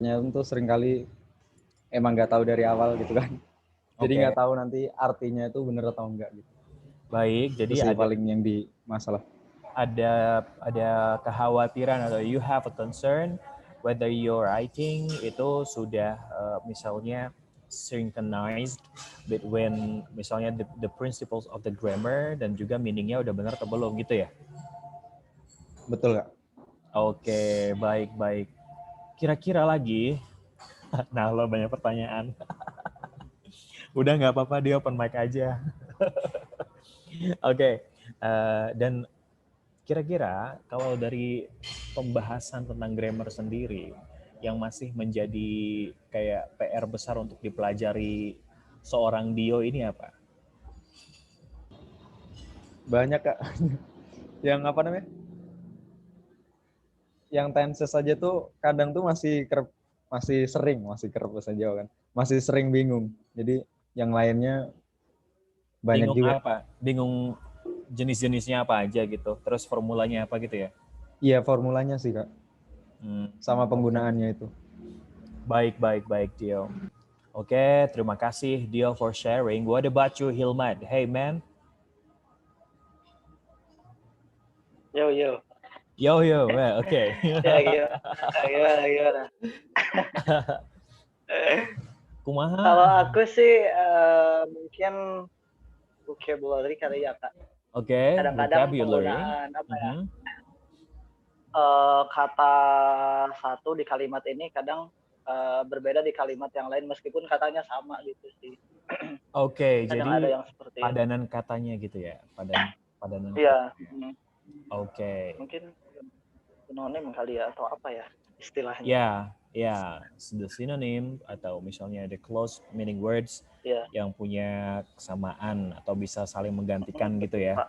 Untuk seringkali emang nggak tahu dari awal gitu kan. Jadi nggak tahu nanti artinya itu bener atau enggak gitu. Baik, jadi itu sih paling yang di masalah. Ada kekhawatiran atau you have a concern whether your writing itu sudah misalnya synchronized between misalnya the principles of the grammar dan juga meaningnya udah benar atau belum gitu ya? Betul Kak. Oke, baik. Kira-kira lagi, nah lo banyak pertanyaan. Udah nggak apa-apa, dia open mic aja. Oke, dan kira-kira kalau dari pembahasan tentang grammar sendiri yang masih menjadi kayak PR besar untuk dipelajari seorang Dio ini apa? Banyak Kak. Yang apa namanya? Yang tenses saja tuh kadang tuh masih kerap bahasa Jawa kan. Masih sering bingung. Jadi yang lainnya banyak Bingung juga. apa? Bingung jenis-jenisnya apa aja gitu. Terus formulanya apa gitu ya? Iya, formulanya sih Kak. Sama penggunaannya itu. Baik Dio. Oke, terima kasih Dio for sharing. What about you Hilman? Hey man. Yo. Well, oke. Ya, gimana? Kumaha? Kalau aku sih mungkin vocabulary kali ya Kak. Oke, Kadang-kadang vocabulary. penggunaan apa ya? Kata satu di kalimat ini kadang berbeda di kalimat yang lain meskipun katanya sama gitu sih. Oke, Kadang jadi ada yang seperti padanan katanya gitu ya, padanan iya. katanya. Oke. Mungkin sinonim kali ya atau apa ya istilahnya? Ya, the synonym atau misalnya the close meaning words yang punya kesamaan atau bisa saling menggantikan gitu ya.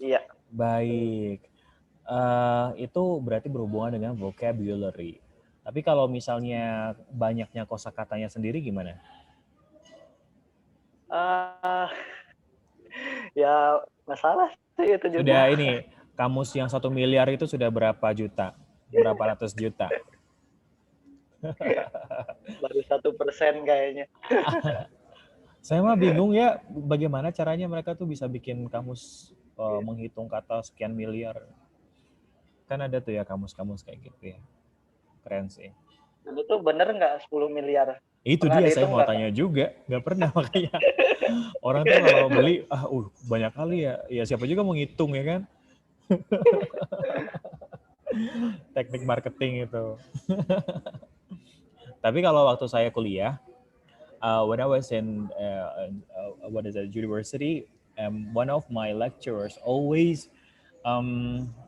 Iya. Baik. Itu berarti berhubungan dengan vocabulary. Tapi kalau misalnya banyaknya kosakatanya sendiri gimana? Ya masalah sih itu juga. Sudah ini, kamus yang 1 miliar itu sudah berapa juta? Berapa ratus juta? Baru 1% kayaknya. Saya mah bingung ya, bagaimana caranya mereka tuh bisa bikin kamus menghitung kata sekian miliar. Kan ada tuh ya kamus-kamus kayak gitu ya. Keren sih. Dan itu bener nggak 10 miliar? Itu Pernah dia saya mau gak? tanya juga. Nggak pernah makanya. Orang tuh kalau beli, banyak kali ya. Ya siapa juga mau ngitung ya kan. Teknik marketing itu. Tapi kalau waktu saya kuliah, when I was in university, one of my lecturers always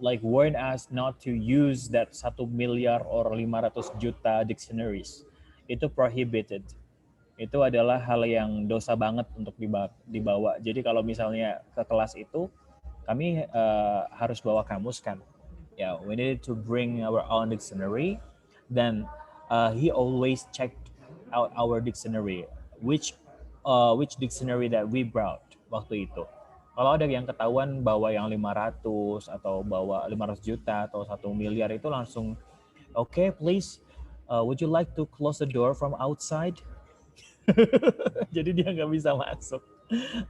like warn us not to use that 1 miliar or 500 juta dictionaries. Itu prohibited. Itu adalah hal yang dosa banget untuk dibawa. Jadi kalau misalnya ke kelas itu, kami harus bawa kamus kan. Yeah, we needed to bring our own dictionary. Then he always checked out our dictionary, which dictionary that we brought waktu itu. Kalau ada yang ketahuan bawa yang 500 atau bawa 500 juta atau 1 miliar itu langsung, okay, please, would you like to close the door from outside? Jadi dia nggak bisa masuk.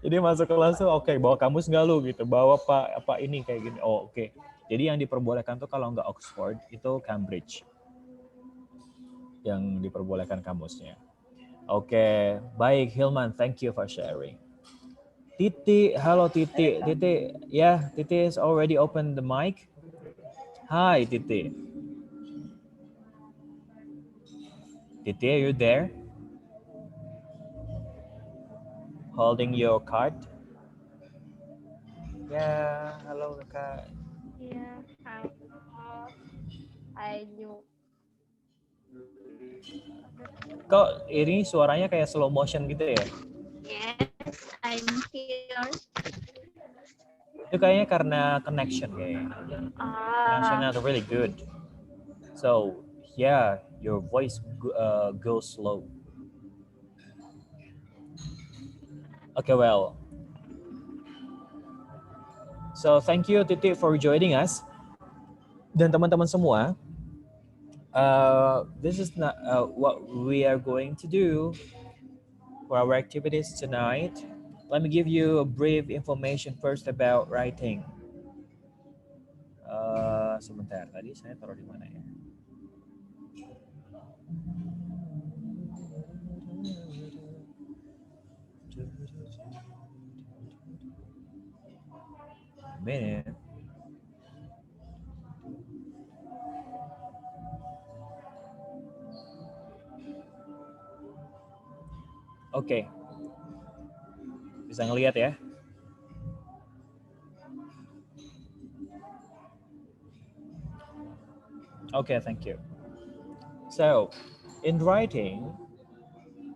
Jadi masuk kelas tuh, oke, bawa kamus nggak lu gitu, bawa apa ini kayak gini. Oh, oke. Jadi yang diperbolehkan tuh kalau nggak Oxford itu Cambridge yang diperbolehkan kamusnya. Oke, baik Hilman, thank you for sharing. Titi, halo Titi. Titi is already open the mic. Hi Titi. Titi, are you there? Holding your card? Ya, halo Kak. Iya, halo. Ayo. Kok ini suaranya kayak slow motion gitu ya? Yes, I'm here. Itu kayaknya karena connection kayaknya. Connection not really good. So, yeah, your voice goes slow. Okay, well. So, thank you Titi for joining us. Dan teman-teman semua, This is not what we are going to do for our activities tonight. Let me give you a brief information first about writing. Sebentar, tadi saya taruh di mana ya? A minute. Oke, bisa ngelihat ya? Oke, thank you. So, in writing,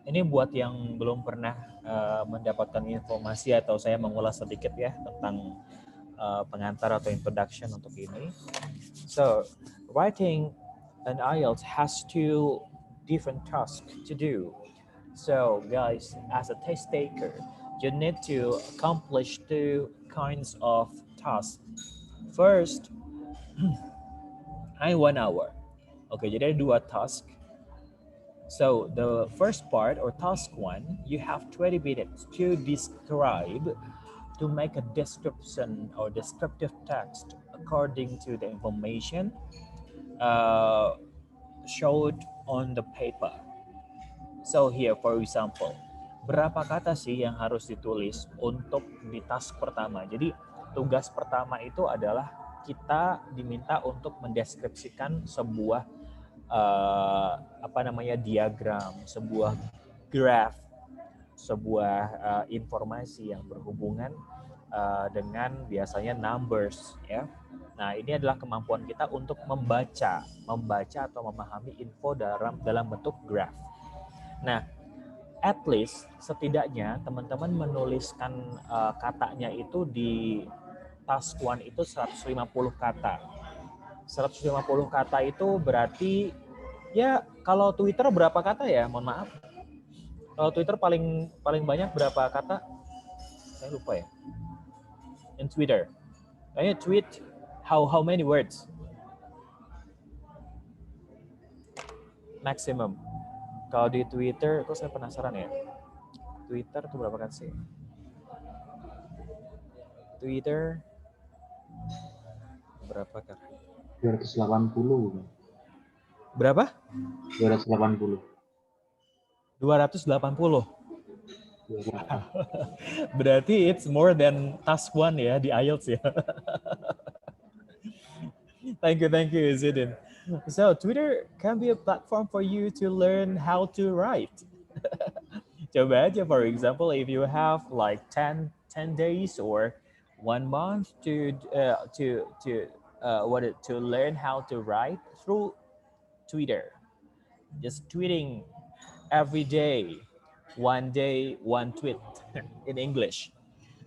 ini buat yang belum pernah mendapatkan informasi atau saya mengulas sedikit ya tentang pengantar atau introduction untuk ini. So, writing an IELTS has two different tasks to do. So, guys, as a test taker, you need to accomplish two kinds of tasks. First, I 1 hour. Oke, jadi ada dua task. So, the first part or task 1, you have 20 minutes to describe, to make a description or descriptive text according to the information showed on the paper. So here, for example, berapa kata sih yang harus ditulis untuk di task pertama? Jadi tugas pertama itu adalah kita diminta untuk mendeskripsikan sebuah diagram, sebuah graph, sebuah informasi yang berhubungan dengan biasanya numbers ya. Nah, ini adalah kemampuan kita untuk membaca atau memahami info dalam bentuk graph. Nah, at least setidaknya teman-teman menuliskan katanya itu di task 1 itu 150 kata. 150 kata itu berarti ya kalau Twitter berapa kata ya? Mohon maaf. Kalau Twitter paling banyak berapa kata? Saya lupa ya. In Twitter. Kayaknya tweet how many words? Maximum. Kalau di Twitter, kok saya penasaran ya. Twitter itu berapa kan sih? Twitter berapa kan? 280. Berapa? 280. 280. Berarti it's more than task 1 ya di IELTS ya. Thank you, Zidane. So Twitter can be a platform for you to learn how to write. Coba aja, for example, if you have like 10 days or 1 month to learn how to write through Twitter. Just tweeting every day, 1 day, 1 tweet in English.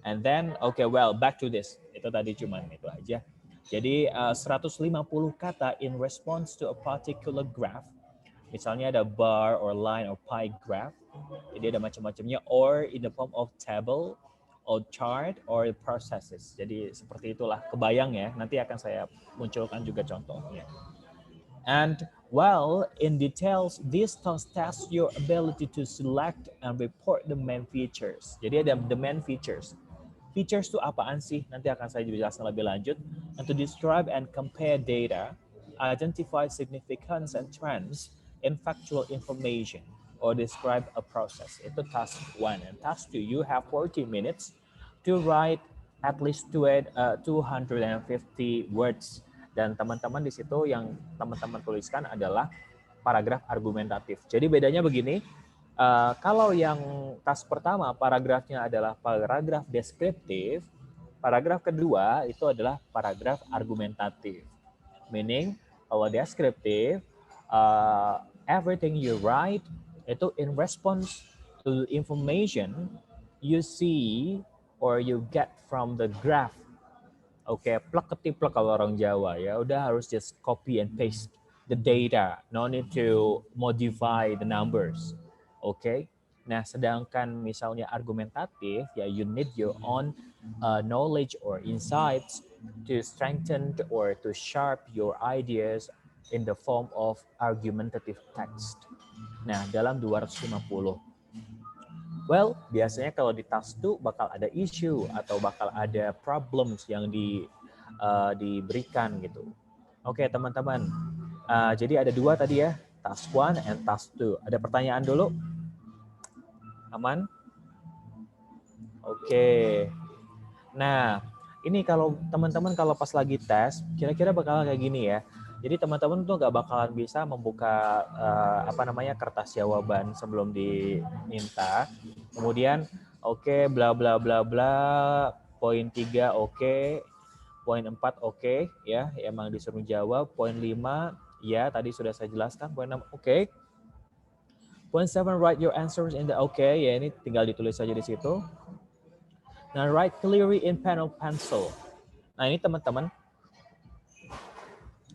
And then, okay, well, back to this. Itu tadi cuman itu aja. Jadi 150 kata in response to a particular graph. Misalnya ada bar or line or pie graph. Jadi ada macam-macamnya, or in the form of table or chart or processes. Jadi seperti itulah, kebayang ya. Nanti akan saya munculkan juga contohnya. And while in details, this tests your ability to select and report the main features. Jadi ada the main features. Features itu apaan sih? Nanti akan saya jelaskan lebih lanjut. And to describe and compare data, identify significance and trends in factual information, or describe a process. Itu task 1. And task 2, you have 40 minutes to write at least 250 words. Dan teman-teman di situ yang teman-teman tuliskan adalah paragraf argumentatif. Jadi bedanya begini, kalau yang task pertama paragrafnya adalah paragraf deskriptif, paragraf kedua itu adalah paragraf argumentatif. Meaning, kalau deskriptif, everything you write itu in response to information you see or you get from the graph. Oke, plek ketiplek kalau orang Jawa ya, udah harus just copy and paste the data, no need to modify the numbers. Oke, nah sedangkan misalnya argumentatif ya, you need your own knowledge or insights to strengthen or to sharp your ideas in the form of argumentative text. Nah, dalam 250. Well, biasanya kalau di task 2 bakal ada issue atau bakal ada problems yang diberikan gitu. Oke, teman-teman. Jadi ada 2 tadi ya, task 1 and task 2. Ada pertanyaan dulu? Aman? Oke. Nah, ini kalau teman-teman kalau pas lagi tes, kira-kira bakal kayak gini ya. Jadi teman-teman tuh nggak bakalan bisa membuka kertas jawaban sebelum diminta. Kemudian oke, bla bla bla bla, poin 3 oke, poin 4 oke ya, emang disuruh jawab, poin 5 ya tadi sudah saya jelaskan, poin 6 oke. Poin 7 write your answers in the ya ini tinggal ditulis saja di situ. Nah, write clearly in pen or pencil. Nah, ini teman-teman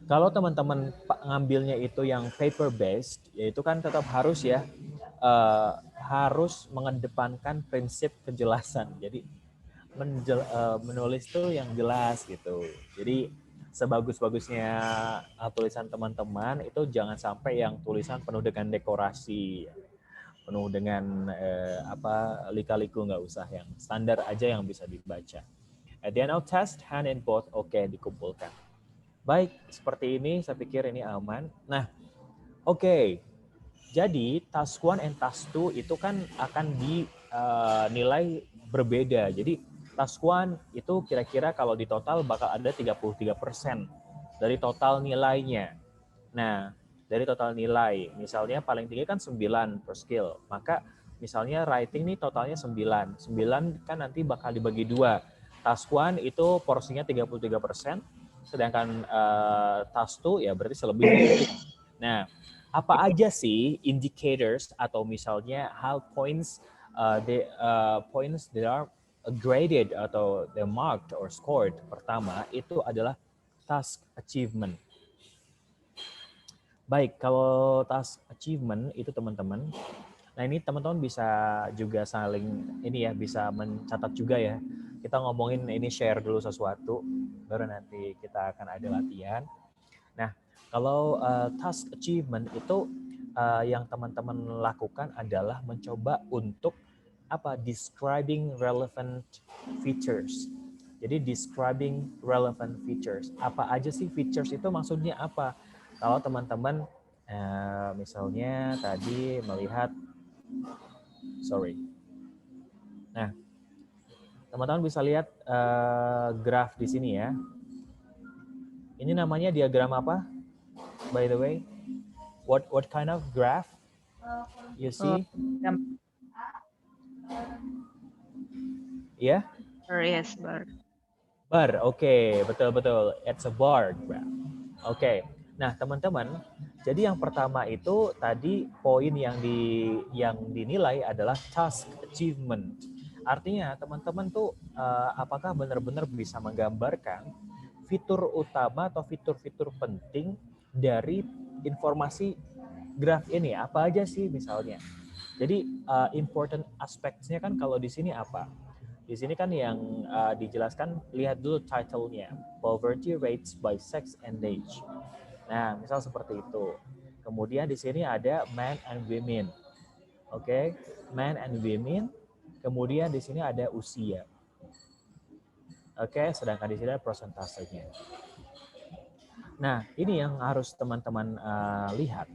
kalau teman-teman ngambilnya itu yang paper based, yaitu kan tetap harus ya harus mengedepankan prinsip kejelasan. Jadi menulis tuh yang jelas gitu. Jadi sebagus-bagusnya tulisan teman-teman itu jangan sampai yang tulisan penuh dengan dekorasi, penuh dengan lika-liku, nggak usah, yang standar aja yang bisa dibaca. At the end of test, hand in both dikumpulkan. Baik, seperti ini saya pikir ini aman. Nah, oke. Jadi task 1 and task 2 itu kan akan dinilai berbeda. Jadi task 1 itu kira-kira kalau di total bakal ada 33% dari total nilainya. Nah, dari total nilai, misalnya paling tinggi kan 9 per skill. Maka misalnya writing nih totalnya 9. 9 kan nanti bakal dibagi 2. Task 1 itu porsinya 33%, sedangkan task 2 ya berarti selebihnya. Nah, apa aja sih indicators atau misalnya hal points points that are graded atau they marked or scored? Pertama itu adalah task achievement. Baik, kalau task achievement itu teman-teman, nah ini teman-teman bisa juga saling bisa mencatat juga ya. Kita ngomongin ini, share dulu sesuatu, baru nanti kita akan ada latihan. Nah, kalau task achievement itu yang teman-teman lakukan adalah mencoba untuk describing relevant features. Jadi describing relevant features. Apa aja sih features itu, maksudnya apa? Kalau teman-teman misalnya tadi melihat Nah, teman-teman bisa lihat graf di sini ya. Ini namanya diagram apa? By the way, what kind of graph you see? Yeah? Yes, bar. Bar, oke, betul. It's a bar graph. Oke. Nah, teman-teman, jadi yang pertama itu tadi poin yang dinilai adalah task achievement. Artinya teman-teman tuh apakah benar-benar bisa menggambarkan fitur utama atau fitur-fitur penting dari informasi graf ini, apa aja sih misalnya. Jadi important aspects-nya kan kalau di sini apa? Di sini kan yang dijelaskan, lihat dulu title-nya, poverty rates by sex and age. Nah, misal seperti itu. Kemudian di sini ada men and women. Oke, men and women. Kemudian di sini ada usia. Oke, sedangkan di sini ada persentasenya. Nah, ini yang harus teman-teman lihat.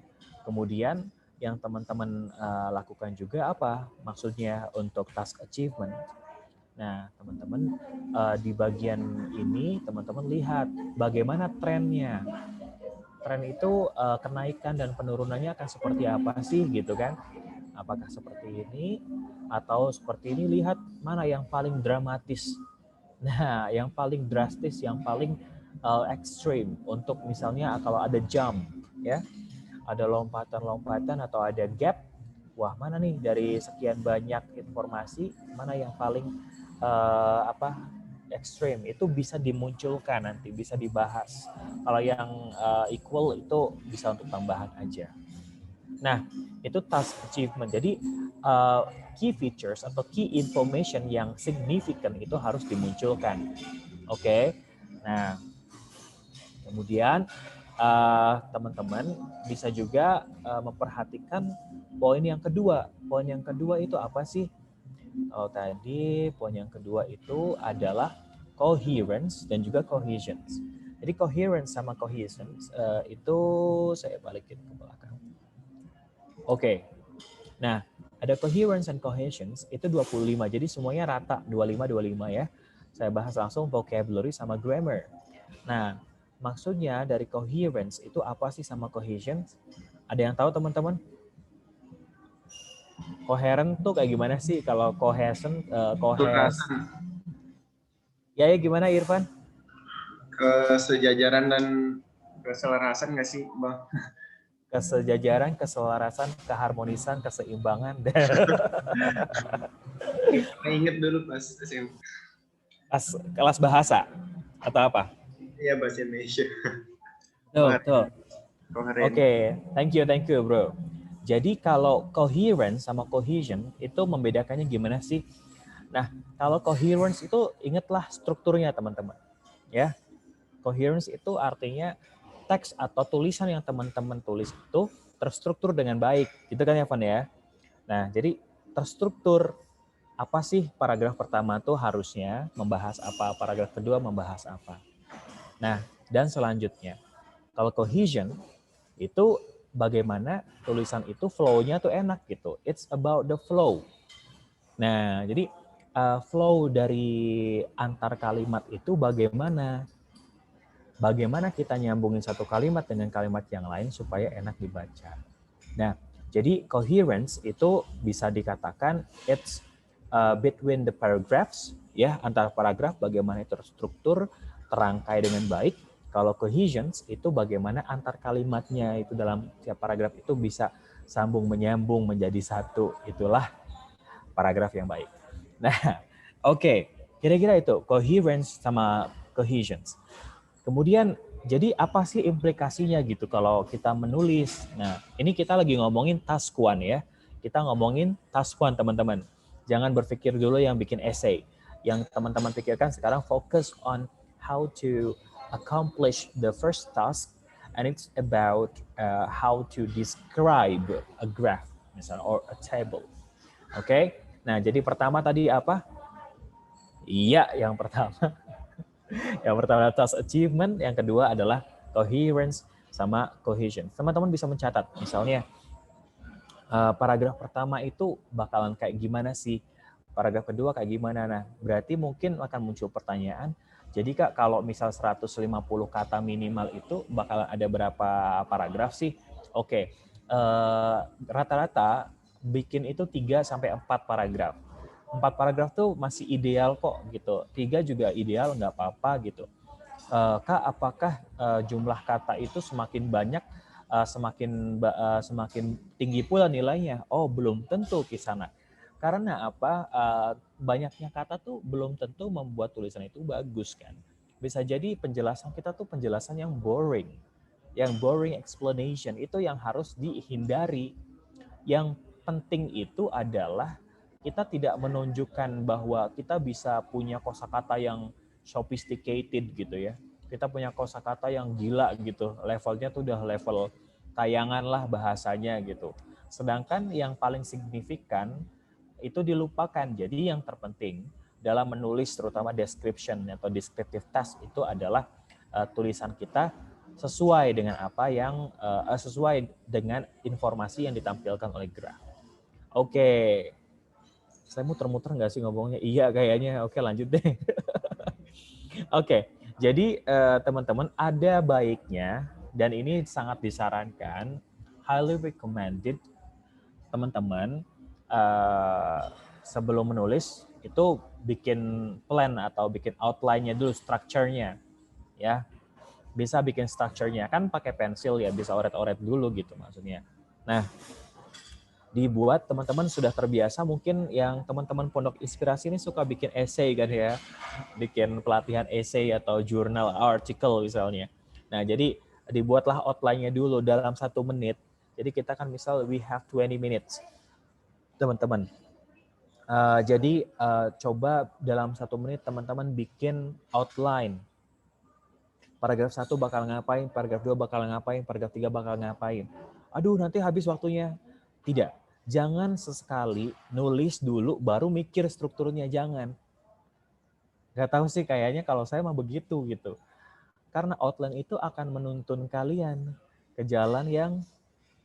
Kemudian yang teman-teman lakukan juga apa? Maksudnya untuk task achievement. Nah, teman-teman di bagian ini teman-teman lihat bagaimana trennya. Tren itu kenaikan dan penurunannya akan seperti apa sih gitu kan? Apakah seperti ini atau seperti ini? Lihat mana yang paling dramatis. Nah, yang paling drastis, yang paling ekstrim untuk misalnya kalau ada jump ya, ada lompatan-lompatan atau ada gap. Wah, mana nih dari sekian banyak informasi mana yang paling ekstrim, itu bisa dimunculkan nanti, bisa dibahas. Kalau yang equal itu bisa untuk tambahan aja. Nah, itu task achievement. Jadi key features atau key information yang significant itu harus dimunculkan. Oke. Nah, kemudian teman-teman bisa juga memperhatikan poin yang kedua. Poin yang kedua itu apa sih? Kalau tadi poin yang kedua itu adalah coherence dan juga cohesions. Jadi coherence sama cohesions itu saya balikin ke belakang. Oke. Nah, ada coherence and cohesions itu 25. Jadi semuanya rata 25 ya. Saya bahas langsung vocabulary sama grammar. Nah, maksudnya dari coherence itu apa sih sama cohesions? Ada yang tahu teman-teman? Coherent tuh kayak gimana sih kalau cohesion ya gimana Irfan? Kesejajaran dan keselarasan nggak sih, Bang? Kesejajaran, keselarasan, keharmonisan, keseimbangan. Ingat dulu pas SMP. Kelas bahasa atau apa? Iya, bahasa Indonesia. Tuh. Oke, thank you bro. Jadi kalau coherence sama cohesion itu membedakannya gimana sih? Nah, kalau coherence itu ingatlah strukturnya teman-teman. Ya, coherence itu artinya teks atau tulisan yang teman-teman tulis itu terstruktur dengan baik, gitu kan ya Van ya? Nah, jadi terstruktur apa sih paragraf pertama tuh harusnya membahas apa, paragraf kedua membahas apa. Nah, dan selanjutnya, kalau cohesion itu bagaimana tulisan itu flow-nya tuh enak gitu. It's about the flow. Nah, jadi flow dari antar kalimat itu bagaimana? Bagaimana kita nyambungin satu kalimat dengan kalimat yang lain supaya enak dibaca. Nah, jadi coherence itu bisa dikatakan it's between the paragraphs, ya, antara paragraf bagaimana itu terstruktur, terangkai dengan baik. Kalau cohesions itu bagaimana antar kalimatnya itu dalam tiap paragraf itu bisa sambung menyambung menjadi satu. Itulah paragraf yang baik. Nah, oke. Kira-kira itu coherence sama cohesions. Kemudian, jadi apa sih implikasinya gitu kalau kita menulis? Nah, ini kita lagi ngomongin task one ya. Kita ngomongin task one teman-teman. Jangan berpikir dulu yang bikin essay. Yang teman-teman pikirkan sekarang fokus on how to accomplish the first task, and it's about how to describe a graph, misalnya, or a table. Oke? Nah, jadi pertama tadi apa? Iya, yang pertama. Yang pertama adalah task achievement, yang kedua adalah coherence sama cohesion. Teman-teman bisa mencatat, misalnya paragraf pertama itu bakalan kayak gimana sih? Paragraf kedua kayak gimana? Nah, berarti mungkin akan muncul pertanyaan, jadi Kak, kalau misal 150 kata minimal itu bakalan ada berapa paragraf sih? Oke, rata-rata bikin itu 3 sampai 4 paragraf. 4 paragraf tuh masih ideal kok gitu. 3 juga ideal, nggak apa-apa gitu. Kak, apakah jumlah kata itu semakin banyak, semakin tinggi pula nilainya? Oh, belum tentu Kisana. Karena apa? Banyaknya kata tuh belum tentu membuat tulisan itu bagus kan. Bisa jadi penjelasan kita tuh penjelasan yang boring. Yang boring explanation itu yang harus dihindari. Yang penting itu adalah kita tidak menunjukkan bahwa kita bisa punya kosakata yang sophisticated gitu ya. Kita punya kosakata yang gila gitu. Levelnya tuh udah level tayangan lah bahasanya gitu. Sedangkan yang paling signifikan itu dilupakan. Jadi yang terpenting dalam menulis terutama description atau descriptive task itu adalah tulisan kita sesuai dengan apa yang sesuai dengan informasi yang ditampilkan oleh graf. Oke. Saya muter-muter nggak sih ngomongnya? Iya kayaknya. Oke, lanjut deh. Oke. Jadi teman-teman ada baiknya dan ini sangat disarankan, highly recommended teman-teman sebelum menulis itu bikin plan atau bikin outline-nya dulu, structure-nya ya. Bisa bikin structure-nya kan pakai pensil ya, bisa oret-oret dulu gitu maksudnya. Nah, dibuat teman-teman sudah terbiasa mungkin yang teman-teman Pondok Inspirasi ini suka bikin essay kan ya. Bikin pelatihan essay atau jurnal article misalnya. Nah, jadi dibuatlah outline-nya dulu dalam 1 menit. Jadi kita kan misal we have 20 minutes. Teman-teman. Jadi coba dalam 1 menit teman-teman bikin outline. Paragraf 1 bakal ngapain, paragraf 2 bakal ngapain, paragraf 3 bakal ngapain. Aduh, nanti habis waktunya. Tidak. Jangan sesekali nulis dulu baru mikir strukturnya, jangan. Gak tahu sih, kayaknya kalau saya mah begitu gitu. Karena outline itu akan menuntun kalian ke jalan yang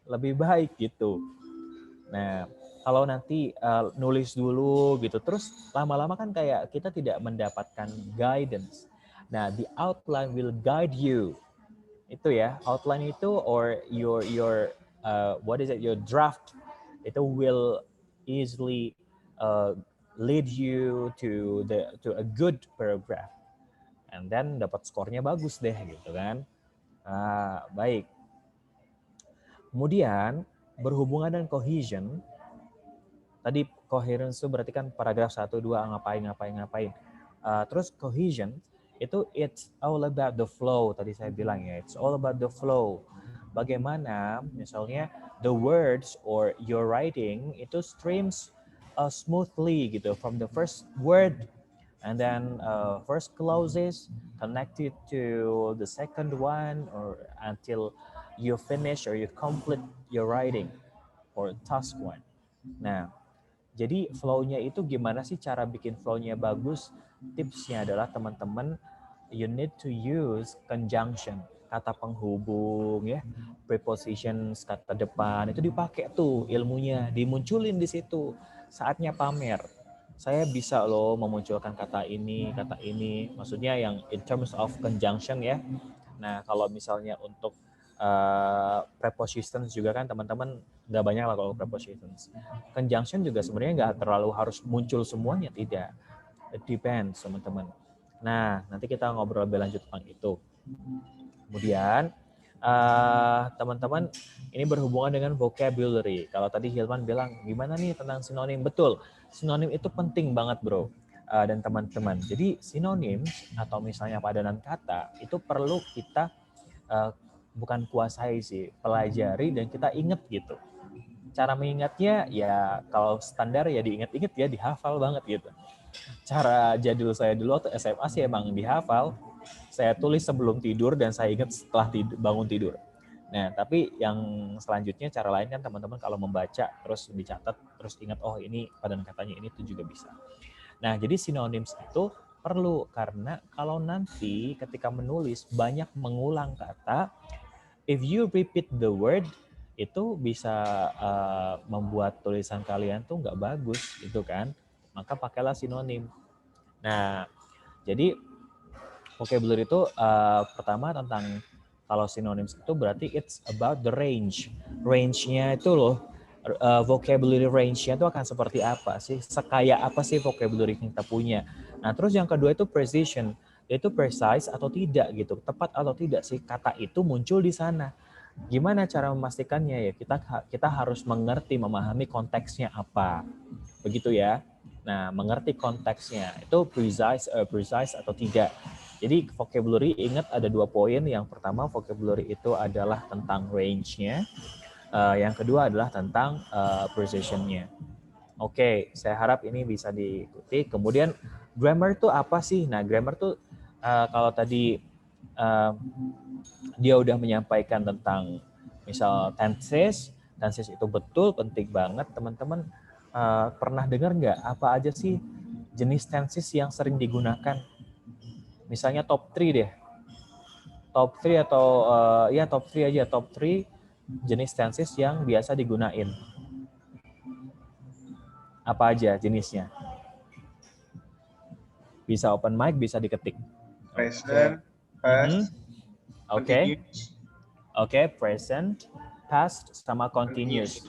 lebih baik gitu. Nah, kalau nanti nulis dulu gitu, terus lama-lama kan kayak kita tidak mendapatkan guidance. Nah, the outline will guide you. Itu ya, outline itu or your your draft itu will easily lead you to a good paragraph. And then dapat skornya bagus deh gitu kan. Baik. Kemudian berhubungan dengan cohesion, tadi coherence itu berarti kan paragraf 1, 2 ngapain. Terus cohesion itu it's all about the flow, tadi saya bilang ya, it's all about the flow. Bagaimana misalnya the words or your writing itu streams smoothly gitu from the first word and then first clauses connected to the second one or until you finish or you complete your writing or task one. Nah, jadi flow-nya itu gimana sih cara bikin flow-nya bagus? Tipsnya adalah teman-teman, you need to use conjunction, kata penghubung ya, prepositions, kata depan, itu dipakai tuh ilmunya, dimunculin di situ. Saatnya pamer. Saya bisa loh memunculkan kata ini, maksudnya yang in terms of conjunction ya. Nah, kalau misalnya untuk prepositions juga kan teman-teman nggak banyak lah kalau prepositions. Conjunction juga sebenarnya nggak terlalu harus muncul semuanya, tidak. It depends teman-teman. Nah, nanti kita ngobrol lebih lanjut tentang itu. Kemudian teman-teman ini berhubungan dengan vocabulary. Kalau tadi Hilman bilang gimana nih tentang sinonim, betul. Sinonim itu penting banget bro dan teman-teman. Jadi sinonim atau misalnya padanan kata itu perlu kita bukan kuasai sih, pelajari dan kita ingat gitu. Cara mengingatnya ya kalau standar ya diingat-ingat ya, dihafal banget gitu. Cara jadul saya dulu waktu SMA sih emang dihafal. Saya tulis sebelum tidur dan saya ingat setelah bangun tidur. Nah, tapi yang selanjutnya cara lain kan teman-teman kalau membaca terus dicatat terus ingat oh ini padanan katanya ini tuh juga bisa. Nah, jadi synonyms itu perlu karena kalau nanti ketika menulis banyak mengulang kata, if you repeat the word itu bisa membuat tulisan kalian tuh nggak bagus gitu kan. Maka pakailah sinonim. Nah, jadi vocabulary itu pertama tentang kalau synonyms itu berarti it's about the range. Range-nya itu loh, vocabulary range-nya itu akan seperti apa sih? Sekaya apa sih vocabulary yang kita punya? Nah, terus yang kedua itu precision. Yaitu precise atau tidak gitu. Tepat atau tidak sih kata itu muncul di sana. Gimana cara memastikannya ya? Kita harus mengerti, memahami konteksnya apa. Begitu ya. Nah, mengerti konteksnya itu precise atau tidak. Jadi vocabulary ingat ada 2 poin. Yang pertama vocabulary itu adalah tentang range-nya. Yang kedua adalah tentang precision-nya. Oke, saya harap ini bisa diikuti. Kemudian grammar itu apa sih? Nah, grammar itu kalau tadi dia udah menyampaikan tentang misal tenses itu betul penting banget teman-teman. Pernah dengar nggak apa aja sih jenis tenses yang sering digunakan? Misalnya top 3 deh. Top 3 atau top 3 aja, top 3 jenis tenses yang biasa digunain. Apa aja jenisnya? Bisa open mic, bisa diketik. Present, past, Oke. Oke, present, past, sama continuous.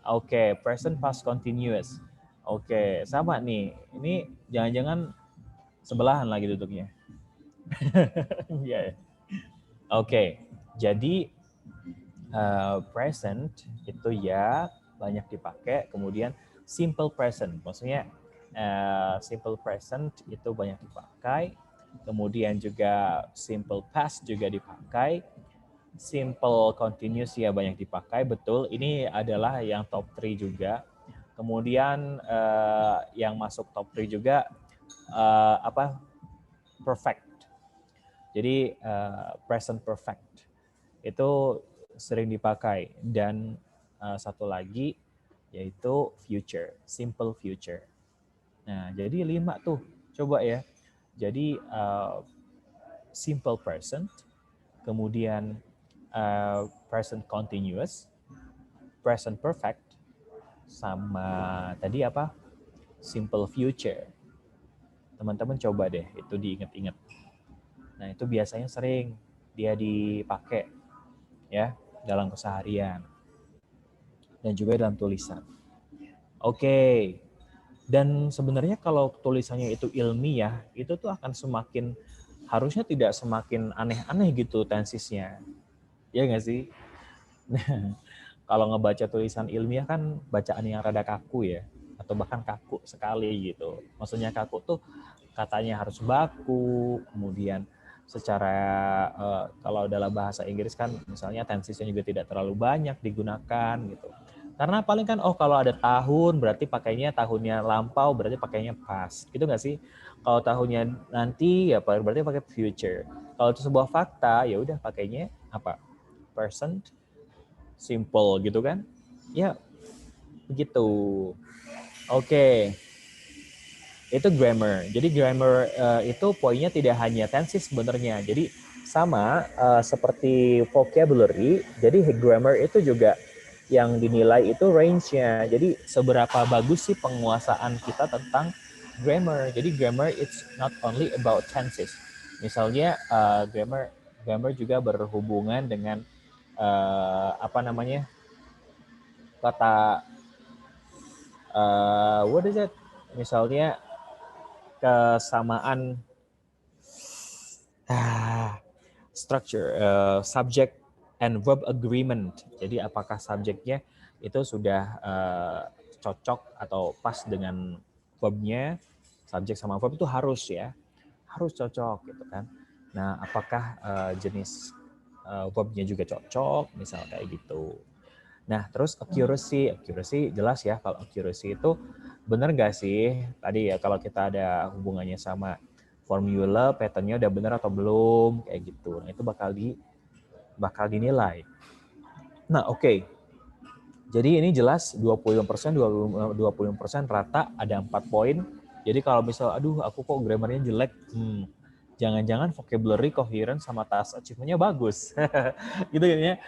Oke, present, past, continuous. Oke, sama nih. Ini jangan-jangan sebelahan lagi duduknya. Yeah. Oke, jadi present itu ya banyak dipakai. Kemudian simple present, maksudnya simple present itu banyak dipakai. Kemudian juga simple past juga dipakai. Simple continuous ya banyak dipakai, betul. Ini adalah yang top 3 juga. Kemudian yang masuk top 3 juga perfect. Jadi present perfect itu sering dipakai, dan satu lagi yaitu future, simple future. Nah, jadi 5 tuh. Coba ya. Jadi simple present, kemudian present continuous, present perfect, sama tadi apa? Simple future. Teman-teman coba deh itu diingat-ingat. Nah, itu biasanya sering dia dipakai ya dalam keseharian dan juga dalam tulisan. Oke. Dan sebenarnya kalau tulisannya itu ilmiah, itu tuh akan semakin, harusnya tidak semakin aneh-aneh gitu tensisnya. Ya nggak sih? Nah, kalau ngebaca tulisan ilmiah kan bacaan yang rada kaku ya, atau bahkan kaku sekali gitu. Maksudnya kaku tuh katanya harus baku, kemudian secara kalau dalam bahasa Inggris kan misalnya tensisnya juga tidak terlalu banyak digunakan gitu. Karena paling kan kalau ada tahun berarti pakainya tahunnya lampau, berarti pakainya past. Gitu nggak sih? Kalau tahunnya nanti ya berarti pakai future. Kalau itu sebuah fakta ya udah pakainya apa? Present simple gitu kan? Ya begitu. Oke. Itu grammar. Jadi grammar itu poinnya tidak hanya tenses sebenarnya. Jadi sama seperti vocabulary. Jadi grammar itu juga yang dinilai itu range-nya. Jadi seberapa bagus sih penguasaan kita tentang grammar. Jadi grammar it's not only about tenses. Misalnya grammar juga berhubungan dengan apa namanya? Kata what is it? Misalnya kesamaan structure, subject and verb agreement. Jadi apakah subjeknya itu sudah cocok atau pas dengan verbnya, subjek sama verb itu harus ya, harus cocok gitu kan. Nah, apakah jenis verbnya juga cocok, misal kayak gitu. Nah, terus accuracy jelas ya, kalau accuracy itu benar nggak sih? Tadi ya kalau kita ada hubungannya sama formula, patternnya udah benar atau belum, kayak gitu. Nah, itu bakal dinilai. Nah, oke. Jadi ini jelas 20% rata, ada 4 poin. Jadi kalau misal, aduh aku kok grammarnya jelek, jangan-jangan vocabulary, coherence, sama task achievement-nya bagus. Gitu ya.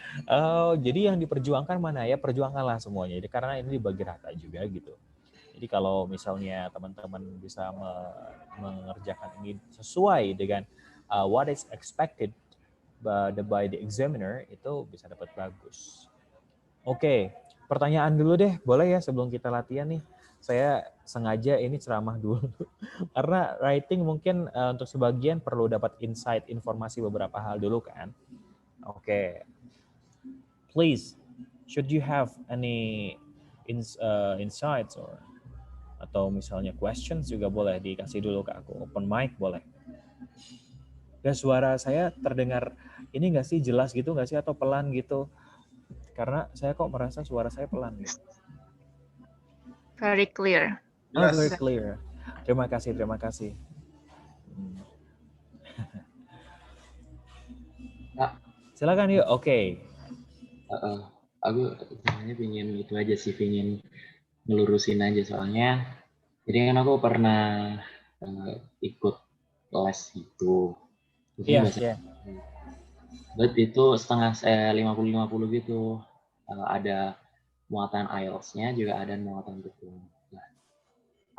Jadi yang diperjuangkan mana ya? Perjuangkanlah semuanya. Jadi karena ini dibagi rata juga gitu. Jadi kalau misalnya teman-teman bisa mengerjakan ini sesuai dengan what is expected by the examiner, itu bisa dapat bagus. Oke, pertanyaan dulu deh, boleh ya sebelum kita latihan nih. Saya sengaja ini ceramah dulu karena writing mungkin untuk sebagian perlu dapat insight, informasi beberapa hal dulu kan. Oke, please, should you have any insights atau misalnya questions juga boleh dikasih dulu ke aku. Open mic boleh. Dan suara saya terdengar ini nggak sih, jelas gitu nggak sih, atau pelan gitu? Karena saya kok merasa suara saya pelan gitu. Very clear. Oh, very clear. Terima kasih. Silakan yuk. Oke. Aku sebenarnya pengen itu aja sih, pengen ngelurusin aja soalnya. Jadi kan aku pernah ikut les gitu. Iya. But itu setengah 50-50 gitu. Ada muatan IELTS-nya, juga ada muatan tukum. Nah,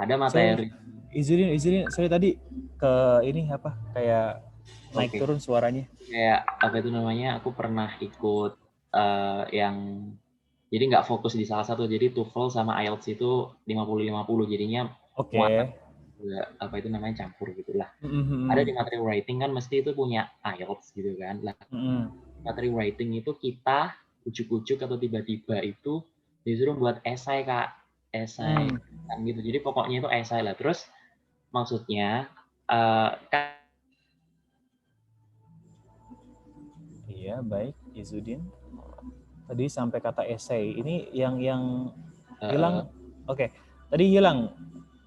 ada materi. Izinin. Sorry tadi ke ini apa? Kayak naik turun suaranya. Kayak apa itu namanya? Aku pernah ikut yang jadi nggak fokus di salah satu. Jadi TOEFL sama IELTS itu 50-50. Jadinya muatan apa itu namanya campur gitulah. Ada di materi writing kan mesti itu punya IELTS gitu kan. Lah, materi writing itu kita ujuk-ujuk atau tiba-tiba itu disuruh buat esai, Kak. Esai kan gitu. Jadi pokoknya itu esai lah. Terus maksudnya iya, baik, Izudin. Tadi sampai kata esai. Ini yang hilang. Oke. Tadi hilang.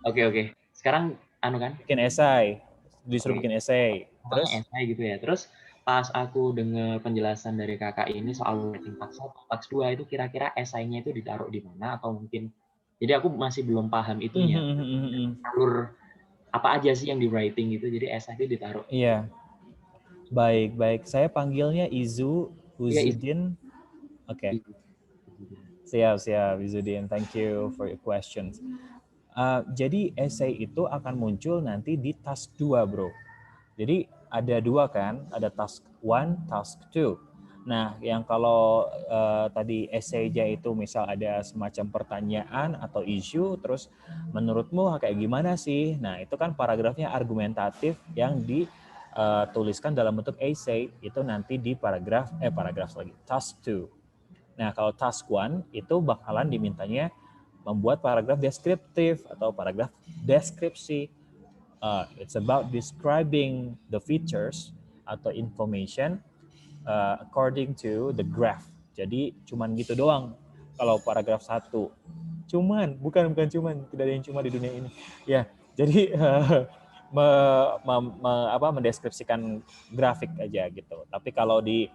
Oke. Sekarang kan? Bikin esai. Disuruh bikin esai. Terus? Esai gitu ya. Terus pas aku dengar penjelasan dari kakak ini soal writing task 1, task 2 itu kira-kira esainya itu ditaruh di mana atau mungkin jadi aku masih belum paham itunya. Alur apa aja sih yang di writing gitu, jadi esai itu ditaruh. Iya. Baik. Saya panggilnya Izu, Iya, Uzudin. Oke. Siap, Izudin. Thank you for your questions. Jadi essay itu akan muncul nanti di task 2, bro. Jadi ada 2 kan, ada task 1, task 2. Nah, yang kalau tadi essay-nya itu misal ada semacam pertanyaan atau isu, terus menurutmu kayak gimana sih? Nah, itu kan paragrafnya argumentatif yang dituliskan dalam bentuk essay, itu nanti di paragraf lagi, task 2. Nah, kalau task 1 itu bakalan dimintanya membuat paragraf deskriptif atau paragraf deskripsi. It's about describing the features atau information according to the graph. Jadi cuman gitu doang kalau paragraf 1. Bukan cuman, tidak ada yang cuma di dunia ini. Ya, jadi mendeskripsikan grafik aja gitu. Tapi kalau di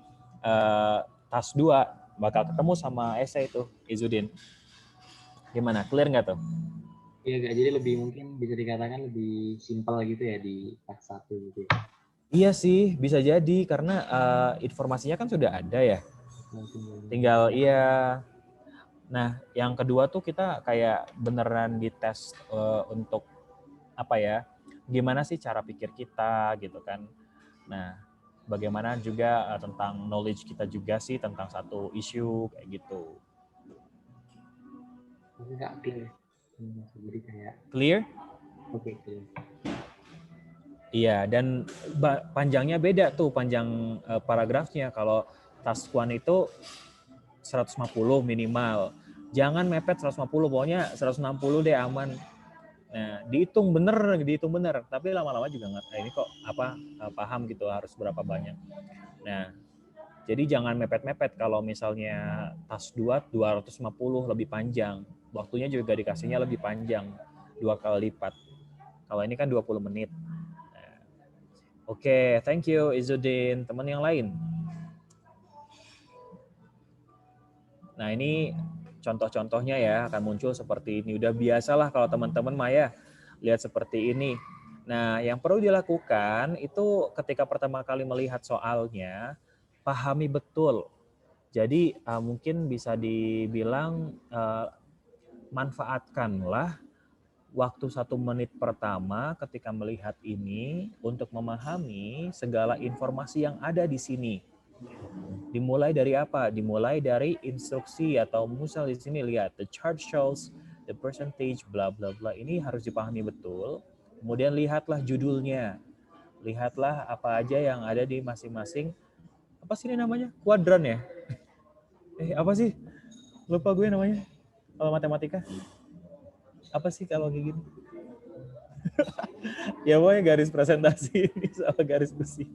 task 2 bakal ketemu sama essay itu, Izudin. Gimana? Clear nggak tuh? Iya, jadi lebih mungkin bisa dikatakan lebih simpel gitu ya di task 1 gitu ya. Iya sih, bisa jadi karena informasinya kan sudah ada ya. Tinggal iya. Nah, yang kedua tuh kita kayak beneran dites untuk apa ya? Gimana sih cara pikir kita gitu kan. Nah, bagaimana juga tentang knowledge kita juga sih tentang satu isu kayak gitu. Enggak clear. Jadi kayak Clear? Oke, clear. Iya, dan panjangnya beda tuh, panjang paragrafnya. Kalau task 1 itu 150 minimal. Jangan mepet 150, pokoknya 160 deh aman. Nah, dihitung bener. Tapi lama-lama juga nggak, ini kok paham gitu harus berapa banyak. Nah, jadi jangan mepet-mepet. Kalau misalnya task 2 250 lebih panjang. Waktunya juga dikasihnya lebih panjang, 2 kali lipat. Kalau ini kan 20 menit. Oke, thank you Izudin. Teman yang lain? Nah, ini contoh-contohnya ya akan muncul seperti ini. Udah biasalah kalau teman-teman Maya lihat seperti ini. Nah, yang perlu dilakukan itu ketika pertama kali melihat soalnya, pahami betul. Jadi mungkin bisa dibilang manfaatkanlah waktu 1 menit pertama ketika melihat ini untuk memahami segala informasi yang ada di sini. Dimulai dari apa? Dimulai dari instruksi atau misal di sini lihat the chart shows the percentage bla bla bla. Ini harus dipahami betul. Kemudian lihatlah judulnya. Lihatlah apa aja yang ada di masing-masing apa sih ini namanya? Kuadran ya? Apa sih? Lupa gue namanya. Kalau matematika. Apa sih kalau kayak gini? Ya pokoknya garis presentasi ini sama garis besi.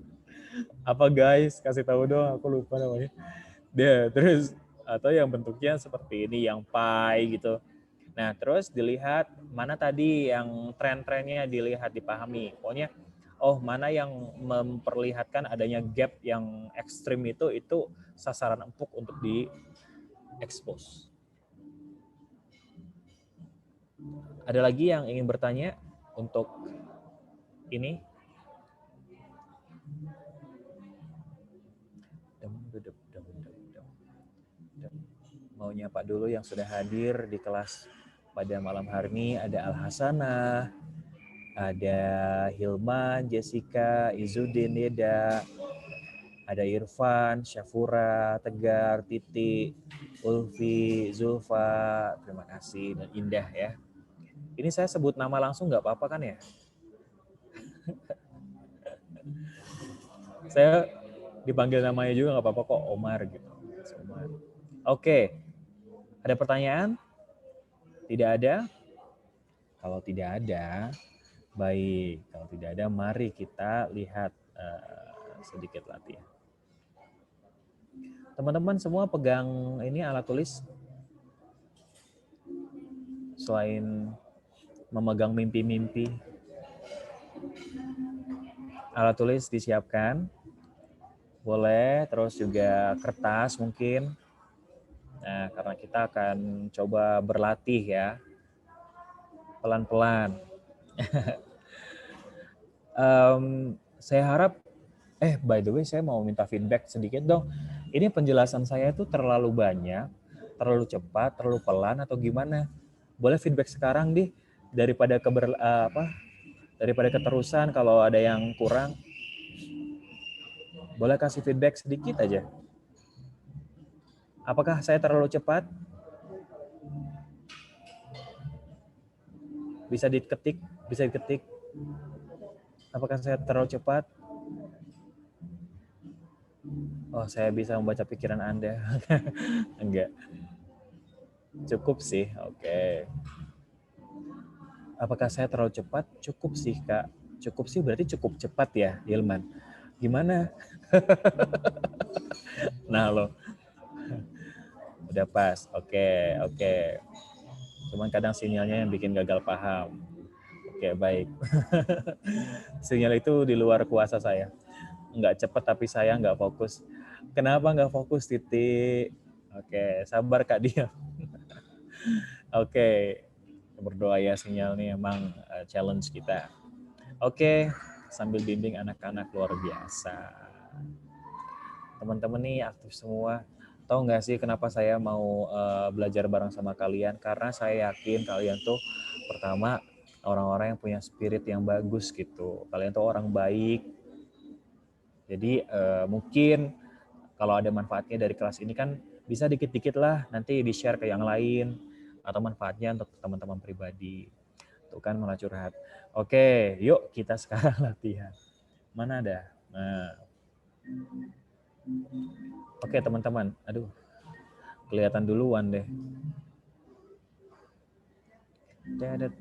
Apa guys? Kasih tahu dong, aku lupa namanya. Terus atau yang bentuknya seperti ini, yang pie gitu. Nah, terus dilihat mana tadi yang tren-trennya dilihat, dipahami. Pokoknya mana yang memperlihatkan adanya gap yang ekstrim itu sasaran empuk untuk di-expose. Ada lagi yang ingin bertanya untuk ini? Mau nyapa dulu yang sudah hadir di kelas pada malam hari ini. Ada Al-Hasanah, ada Hilman, Jessica, Izudin, Neda, ada Irfan, Syafura, Tegar, Titi, Ulfi, Zulfa. Terima kasih dan Indah ya. Ini saya sebut nama langsung nggak apa-apa kan ya? Saya dipanggil namanya juga nggak apa-apa kok, Omar gitu. Omar. Oke. Ada pertanyaan? Tidak ada? Kalau tidak ada, baik. Kalau tidak ada, mari kita lihat sedikit latihan. Teman-teman semua pegang ini alat tulis. Selain memegang mimpi-mimpi, Alat tulis disiapkan. Boleh, terus juga kertas mungkin. Nah, karena kita akan coba berlatih ya. Pelan-pelan. Saya harap, by the way saya mau minta feedback sedikit dong. Ini penjelasan saya tuh terlalu banyak, terlalu cepat, terlalu pelan atau gimana? Boleh feedback sekarang daripada daripada keterusan kalau ada yang kurang. Boleh kasih feedback sedikit aja. Apakah saya terlalu cepat? Bisa diketik. Apakah saya terlalu cepat? Oh, saya bisa membaca pikiran Anda. Enggak. Cukup sih, oke. Apakah saya terlalu cepat? Cukup sih, Kak. Cukup sih berarti cukup cepat ya, Hilman. Gimana? Nah, lo. Udah pas. Oke. Cuman kadang sinyalnya yang bikin gagal paham. Oke, baik. Sinyal itu di luar kuasa saya. Nggak cepat tapi saya nggak fokus. Kenapa nggak fokus, titik? Oke, sabar Kak Dia. Oke, berdoa ya, sinyal nih emang challenge kita. Oke, sambil bimbing anak-anak luar biasa. Teman-teman nih aktif semua. Tahu nggak sih kenapa saya mau belajar bareng sama kalian? Karena saya yakin kalian tuh pertama orang-orang yang punya spirit yang bagus gitu. Kalian tuh orang baik. Jadi mungkin kalau ada manfaatnya dari kelas ini kan bisa dikit-dikit lah nanti di-share ke yang lain atau manfaatnya untuk teman-teman pribadi. Tuh kan malah curhat. Oke, yuk kita sekarang latihan. Mana ada? Nah. Oke teman-teman, aduh kelihatan duluan deh. Dadet.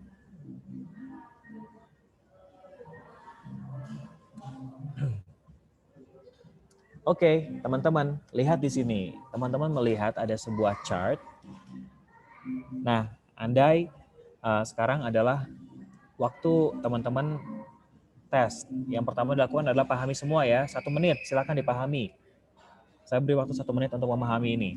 Oke, teman-teman, lihat di sini. Teman-teman melihat ada sebuah chart. Nah, andai sekarang adalah waktu teman-teman tes. Yang pertama dilakukan adalah pahami semua ya. 1 menit, silakan dipahami. Saya beri waktu 1 menit untuk memahami ini.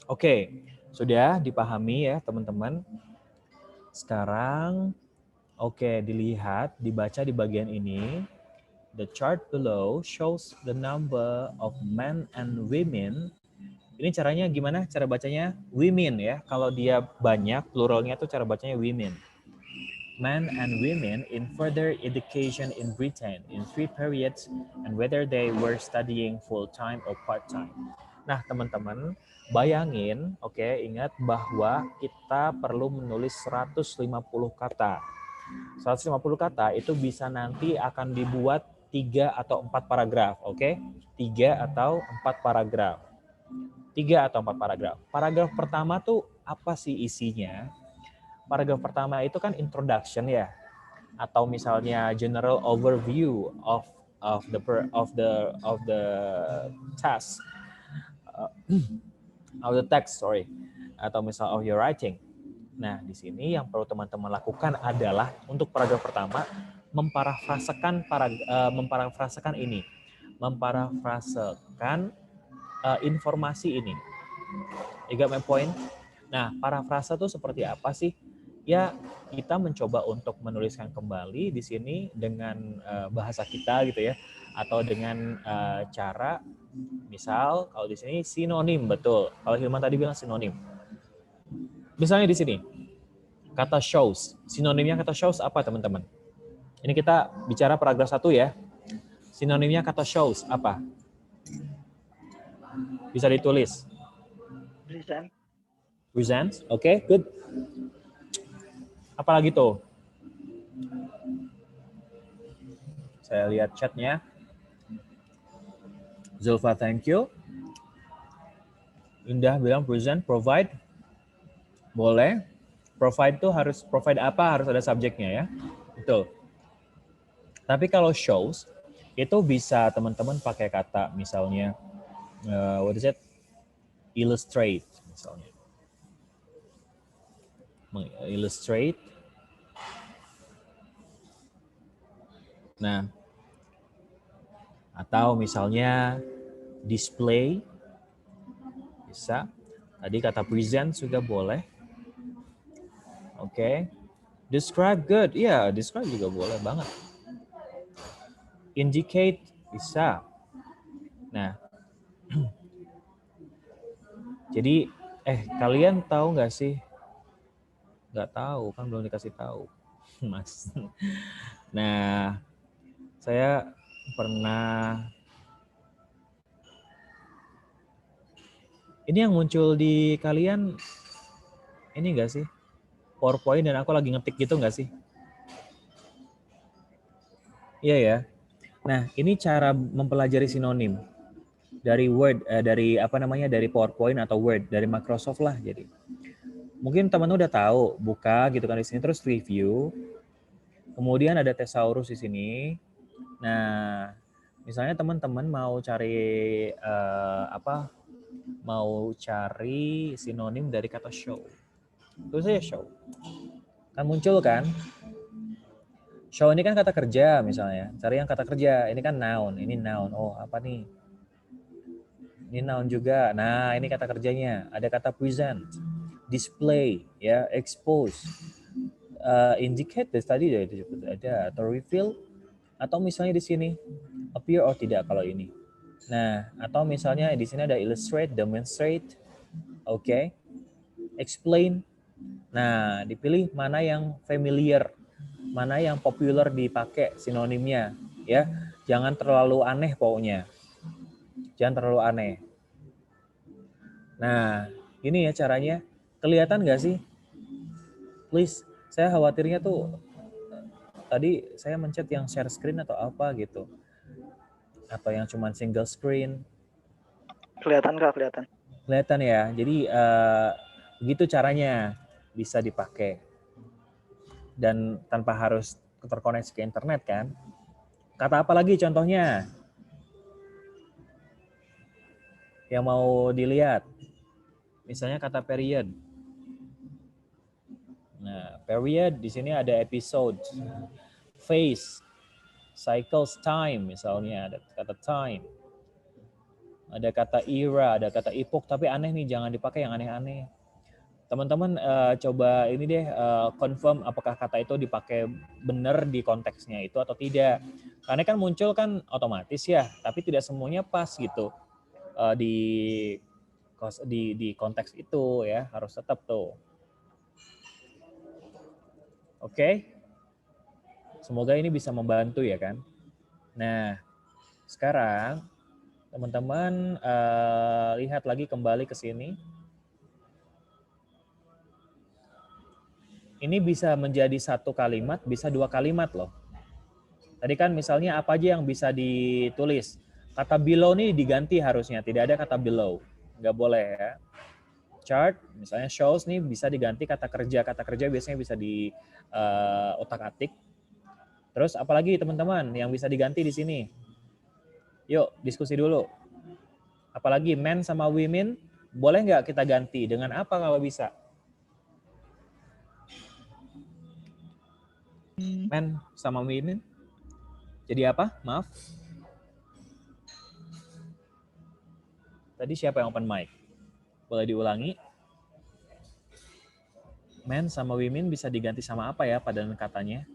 Oke, sudah dipahami ya teman-teman. Sekarang, oke, dilihat, dibaca di bagian ini. The chart below shows the number of men and women. Ini caranya gimana? Cara bacanya women ya. Kalau dia banyak, pluralnya tuh cara bacanya women. Men and women in further education in Britain in 3 periods and whether they were studying full-time or part-time. Nah, teman-teman, bayangin, ingat bahwa kita perlu menulis 150 kata. 150 kata itu bisa nanti akan dibuat 3 atau 4 paragraf, 3 atau 4 paragraf. 3 atau 4 paragraf. Paragraf pertama tuh apa sih isinya? Paragraf pertama itu kan introduction ya, atau misalnya general overview of the task. Of the text, atau misal of your writing. Nah, di sini yang perlu teman-teman lakukan adalah untuk paragraf pertama memparafrasekan informasi ini. You got my point? Nah, parafrasa itu seperti apa sih? Ya, kita mencoba untuk menuliskan kembali di sini dengan bahasa kita gitu ya, atau dengan cara, misal kalau di sini sinonim, betul. Kalau Hilman tadi bilang sinonim. Misalnya di sini, kata shows. Sinonimnya kata shows apa, teman-teman? Ini kita bicara paragraf 1 ya. Sinonimnya kata shows apa? Bisa ditulis. Present. Presents, oke, good. Apalagi tuh? Saya lihat chatnya. Zulfa, thank you. Indah bilang present, provide. Boleh. Provide tuh harus, provide apa? Harus ada subjeknya ya. Betul. Tapi kalau shows, itu bisa teman-teman pakai kata misalnya, what is it? Illustrate misalnya. Illustrate. Nah, atau misalnya display, bisa. Tadi kata present juga boleh. Oke. Describe, good. Iya, describe juga boleh banget. Indicate, bisa. Nah, jadi, kalian tahu nggak sih? Nggak tahu, kan belum dikasih tahu. Mas. Nah, saya pernah, ini yang muncul di kalian, ini nggak sih? PowerPoint dan aku lagi ngetik gitu nggak sih? Iya ya. Nah, ini cara mempelajari sinonim dari Word, dari apa namanya, dari PowerPoint atau Word, dari Microsoft lah. Jadi, mungkin teman-teman udah tahu, buka gitu kan di sini, terus review. Kemudian ada thesaurus di sini. Nah, misalnya teman-teman mau cari mau cari sinonim dari kata show. Terus saja show. Kan muncul kan? Show ini kan kata kerja misalnya. Cari yang kata kerja. Ini kan noun. Ini noun. Oh, apa nih? Ini noun juga. Nah, ini kata kerjanya. Ada kata present, display, ya, expose, indicate tadi ada, atau reveal, atau misalnya di sini appear or tidak kalau ini. Nah, atau misalnya di sini ada illustrate, demonstrate, oke, explain. Nah, dipilih mana yang familiar, mana yang popular dipakai sinonimnya, ya. Jangan terlalu aneh pokoknya. Jangan terlalu aneh. Nah, ini ya caranya. Kelihatan nggak sih? Please, saya khawatirnya tuh tadi saya mencet yang share screen atau apa gitu. Atau yang cuma single screen. Kelihatan nggak? Kelihatan. Kelihatan ya. Jadi begitu caranya bisa dipakai. Dan tanpa harus terkoneksi ke internet kan. Kata apa lagi contohnya? Yang mau dilihat. Misalnya kata period. Nah, period di sini ada episode, phase, cycles, time misalnya, ada kata time. Ada kata era, ada kata epoch, tapi aneh nih, jangan dipakai yang aneh-aneh. Teman-teman coba ini deh confirm apakah kata itu dipakai benar di konteksnya itu atau tidak. Karena kan muncul kan otomatis ya, tapi tidak semuanya pas gitu di konteks itu ya, harus tetap tuh. Oke. Semoga ini bisa membantu ya kan. Nah, sekarang teman-teman lihat lagi kembali ke sini. Ini bisa menjadi satu kalimat, bisa dua kalimat loh. Tadi kan misalnya apa aja yang bisa ditulis. Kata below nih diganti harusnya, tidak ada kata below. Nggak boleh ya. Chart, misalnya shows nih bisa diganti kata kerja. Kata kerja biasanya bisa di otak-atik. Terus apalagi teman-teman yang bisa diganti di sini? Yuk diskusi dulu. Apalagi men sama women, boleh nggak kita ganti? Dengan apa kalau bisa? Men sama women? Jadi apa? Maaf. Tadi siapa yang open mic? Boleh diulangi? Men sama women bisa diganti sama apa ya padanan katanya?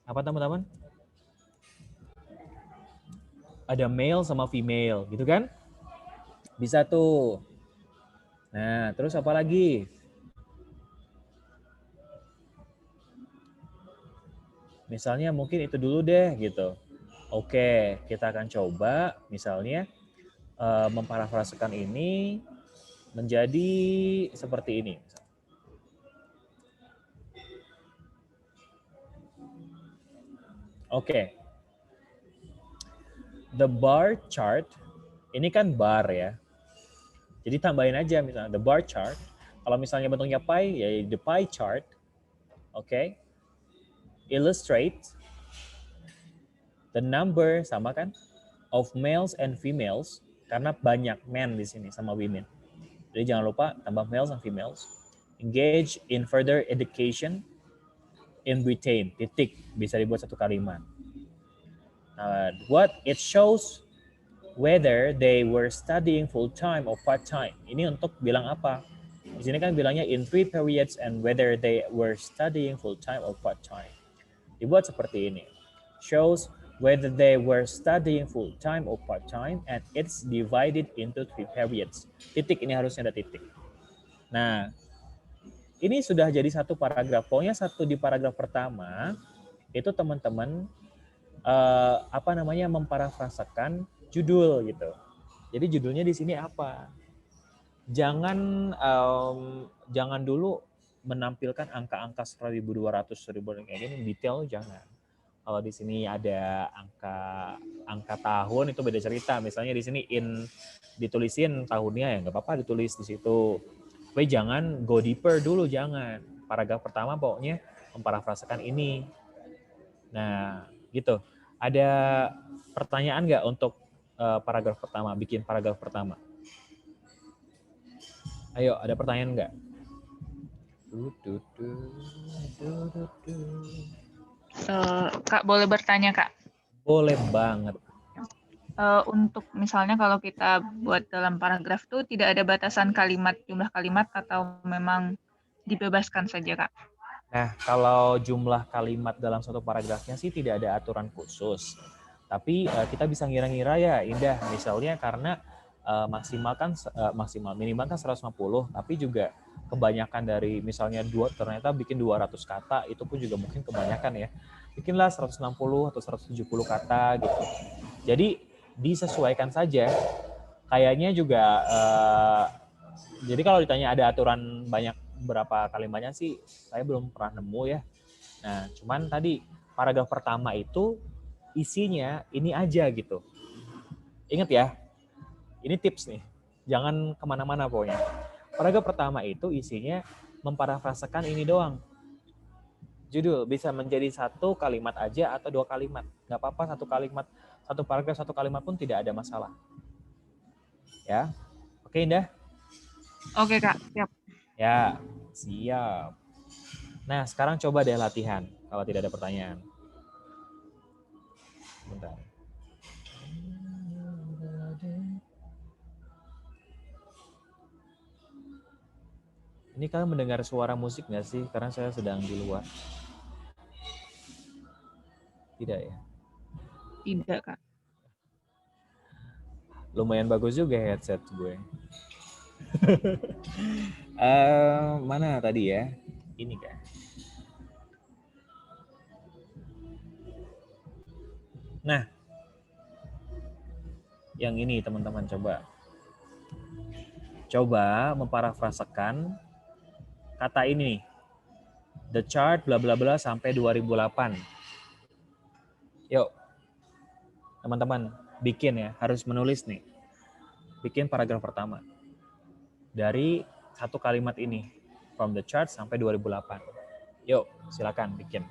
Apa teman-teman? Ada male sama female, gitu kan? Bisa tuh. Nah, terus apa lagi? Misalnya mungkin itu dulu deh gitu. Oke, kita akan coba misalnya memparafrasekan ini menjadi seperti ini. Oke. The bar chart, ini kan bar ya. Jadi tambahin aja misalnya the bar chart. Kalau misalnya bentuknya pie, ya the pie chart. Oke. Illustrate the number, sama kan, of males and females, karena banyak men di sini sama women. Jadi jangan lupa tambah males and females. Engage in further education in Britain, titik, bisa dibuat satu kalimat. What it shows whether they were studying full time or part time. Ini untuk bilang apa? Di sini kan bilangnya in 3 periods and whether they were studying full time or part time. Dibuat seperti ini. Shows whether they were studying full time or part time and it's divided into 3 periods. Titik, ini harusnya ada titik. Nah, ini sudah jadi satu paragraf. Pokoknya satu di paragraf pertama itu teman-teman memparafrasakan judul gitu. Jadi judulnya di sini apa? Jangan dulu menampilkan angka-angka 1.200, 1.000 kayak gini detail, jangan. Kalau di sini ada angka tahun itu beda cerita. Misalnya di sini ditulisin tahunnya, ya nggak apa-apa ditulis di situ. Tapi jangan go deeper dulu, jangan. Paragraf pertama pokoknya memparafrasakan ini. Nah, gitu. Ada pertanyaan nggak untuk paragraf pertama, bikin paragraf pertama? Ayo, ada pertanyaan nggak? Kak, boleh bertanya, Kak? Boleh banget. Untuk misalnya kalau kita buat dalam paragraf tuh tidak ada batasan kalimat, jumlah kalimat, atau memang dibebaskan saja, Kak? Nah, kalau jumlah kalimat dalam satu paragrafnya sih tidak ada aturan khusus. Tapi kita bisa ngira-ngira ya, Indah. Misalnya karena minimal kan 150, tapi juga kebanyakan dari misalnya ternyata bikin 200 kata, itu pun juga mungkin kebanyakan ya. Bikinlah 160 atau 170 kata gitu. Jadi disesuaikan saja. Kayaknya juga jadi kalau ditanya ada aturan banyak berapa kalimatnya sih, saya belum pernah nemu ya. Nah, cuman tadi paragraf pertama itu isinya ini aja gitu. Ingat ya, ini tips nih, jangan kemana-mana pokoknya. Paragraf pertama itu isinya memparafrasekan ini doang. Judul bisa menjadi satu kalimat aja atau 2 kalimat. Nggak apa-apa, satu kalimat, satu paragraf, 1 kalimat pun tidak ada masalah. Ya, oke Indah? Oke, Kak, siap. Ya, siap. Nah, sekarang coba deh latihan kalau tidak ada pertanyaan. Bentar. Ini kalian mendengar suara musik nggak sih? Karena saya sedang di luar. Tidak ya? Tidak, Kak. Lumayan bagus juga headset gue. Mana tadi ya? Ini kan. Nah, yang ini teman-teman coba memparafrasekan kata ini. The chart bla bla bla sampai 2008. Yuk. Teman-teman, bikin ya, harus menulis nih. Bikin paragraf pertama. Dari satu kalimat ini. From the chart sampai 2008. Yuk, silakan bikin.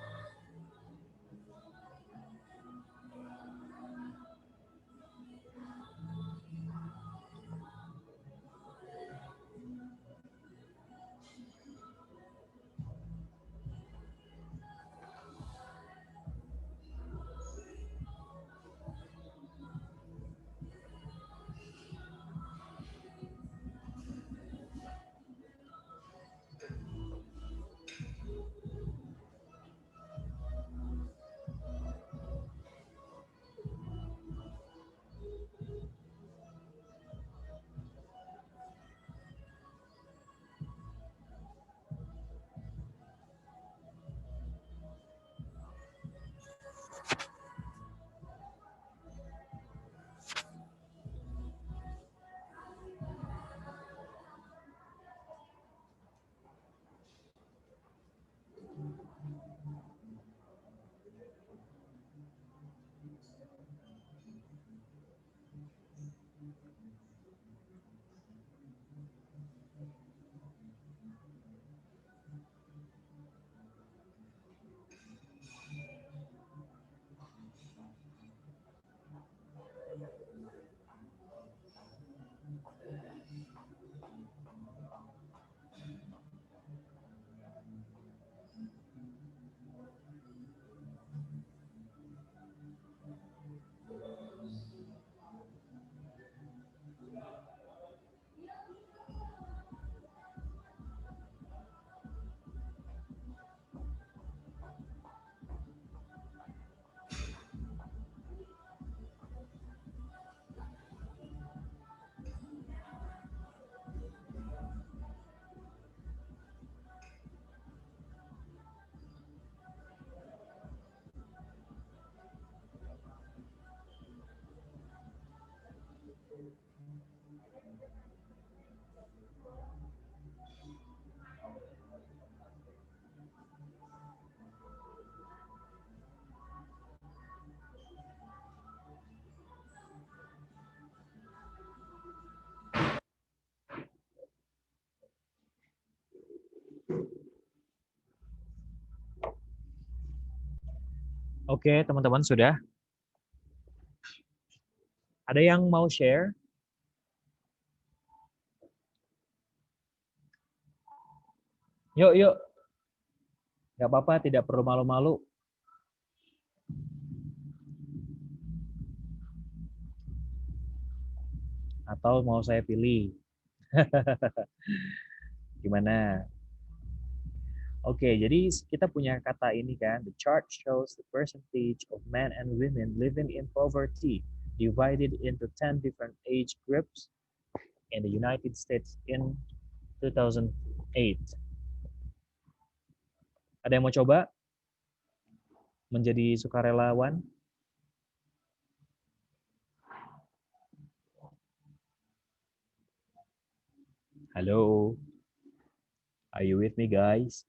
Oke, teman-teman sudah? Ada yang mau share? Yuk, yuk. Nggak apa-apa, tidak perlu malu-malu. Atau mau saya pilih? Gimana? Oke, jadi kita punya kata ini kan, the chart shows the percentage of men and women living in poverty divided into 10 different age groups in the United States in 2008. Ada yang mau coba menjadi sukarelawan? Halo, are you with me guys?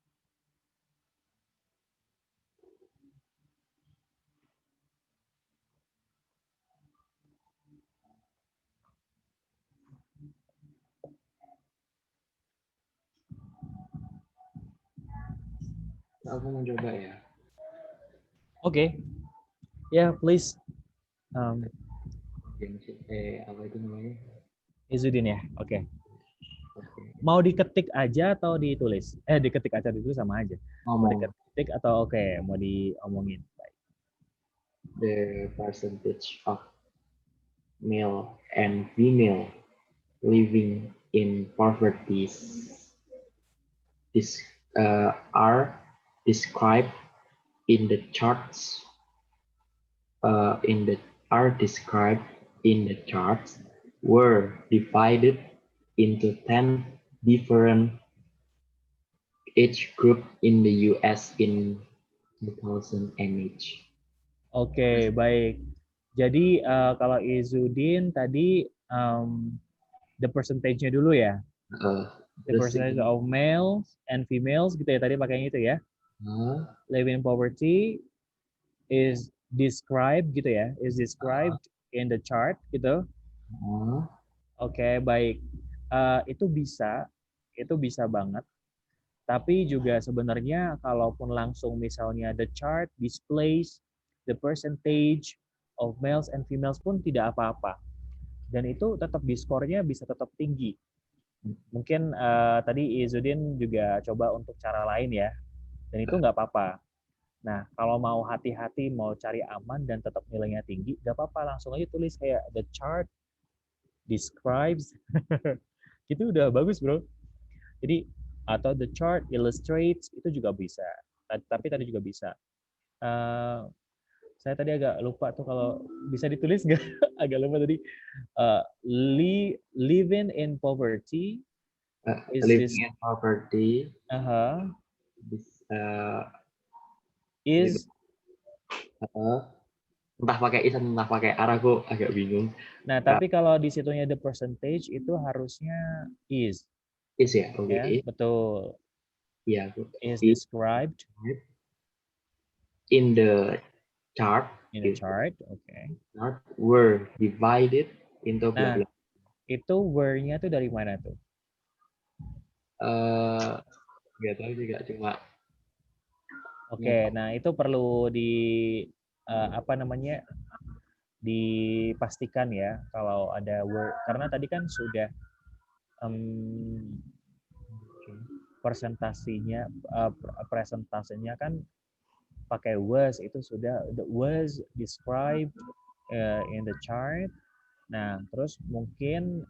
Aku mau coba ya. Oke, yeah, please. Apa itu namanya? Izudin ya, oke. Oke. Mau diketik aja atau ditulis? Diketik aja dulu sama aja. Mau Ngomong. diketik atau oke, mau diomongin. Baik. The percentage of male and female living in poverty are described in the charts. Were divided into 10 different age group in the US in 2008. Oke, baik. Jadi kalau Izudin tadi the percentage-nya dulu ya. The percentage of males and females gitu ya tadi pakainya itu ya. Living in poverty is described gitu ya. Is described in the chart gitu. Oke, baik. Itu bisa banget. Tapi juga sebenarnya kalaupun langsung misalnya the chart displays the percentage of males and females pun tidak apa-apa. Dan itu tetap di skornya bisa tetap tinggi. Mungkin tadi Izudin juga coba untuk cara lain ya. Dan itu nggak apa-apa. Nah, kalau mau hati-hati, mau cari aman dan tetap nilainya tinggi, nggak apa-apa. Langsung aja tulis kayak the chart describes. Itu udah bagus, bro. Jadi, atau the chart illustrates, itu juga bisa. Tapi tadi juga bisa. Saya tadi agak lupa tuh kalau bisa ditulis nggak? Agak lupa tadi. Living in poverty. Living in poverty. Is entah pakai is entah pakai ar, aku agak bingung. Nah, tapi kalau di situnya the percentage itu harusnya is. Is ya, oke. Ya, betul. Iya, is described in the chart. In the chart, okay. Chart were divided into blah blah. Itu were-nya tuh dari mana tuh? Nggak tahu juga, cuma. Oke, nah itu perlu dipastikan ya kalau ada word, karena tadi kan sudah presentasinya kan pakai was, itu sudah was described in the chart. Nah, terus mungkin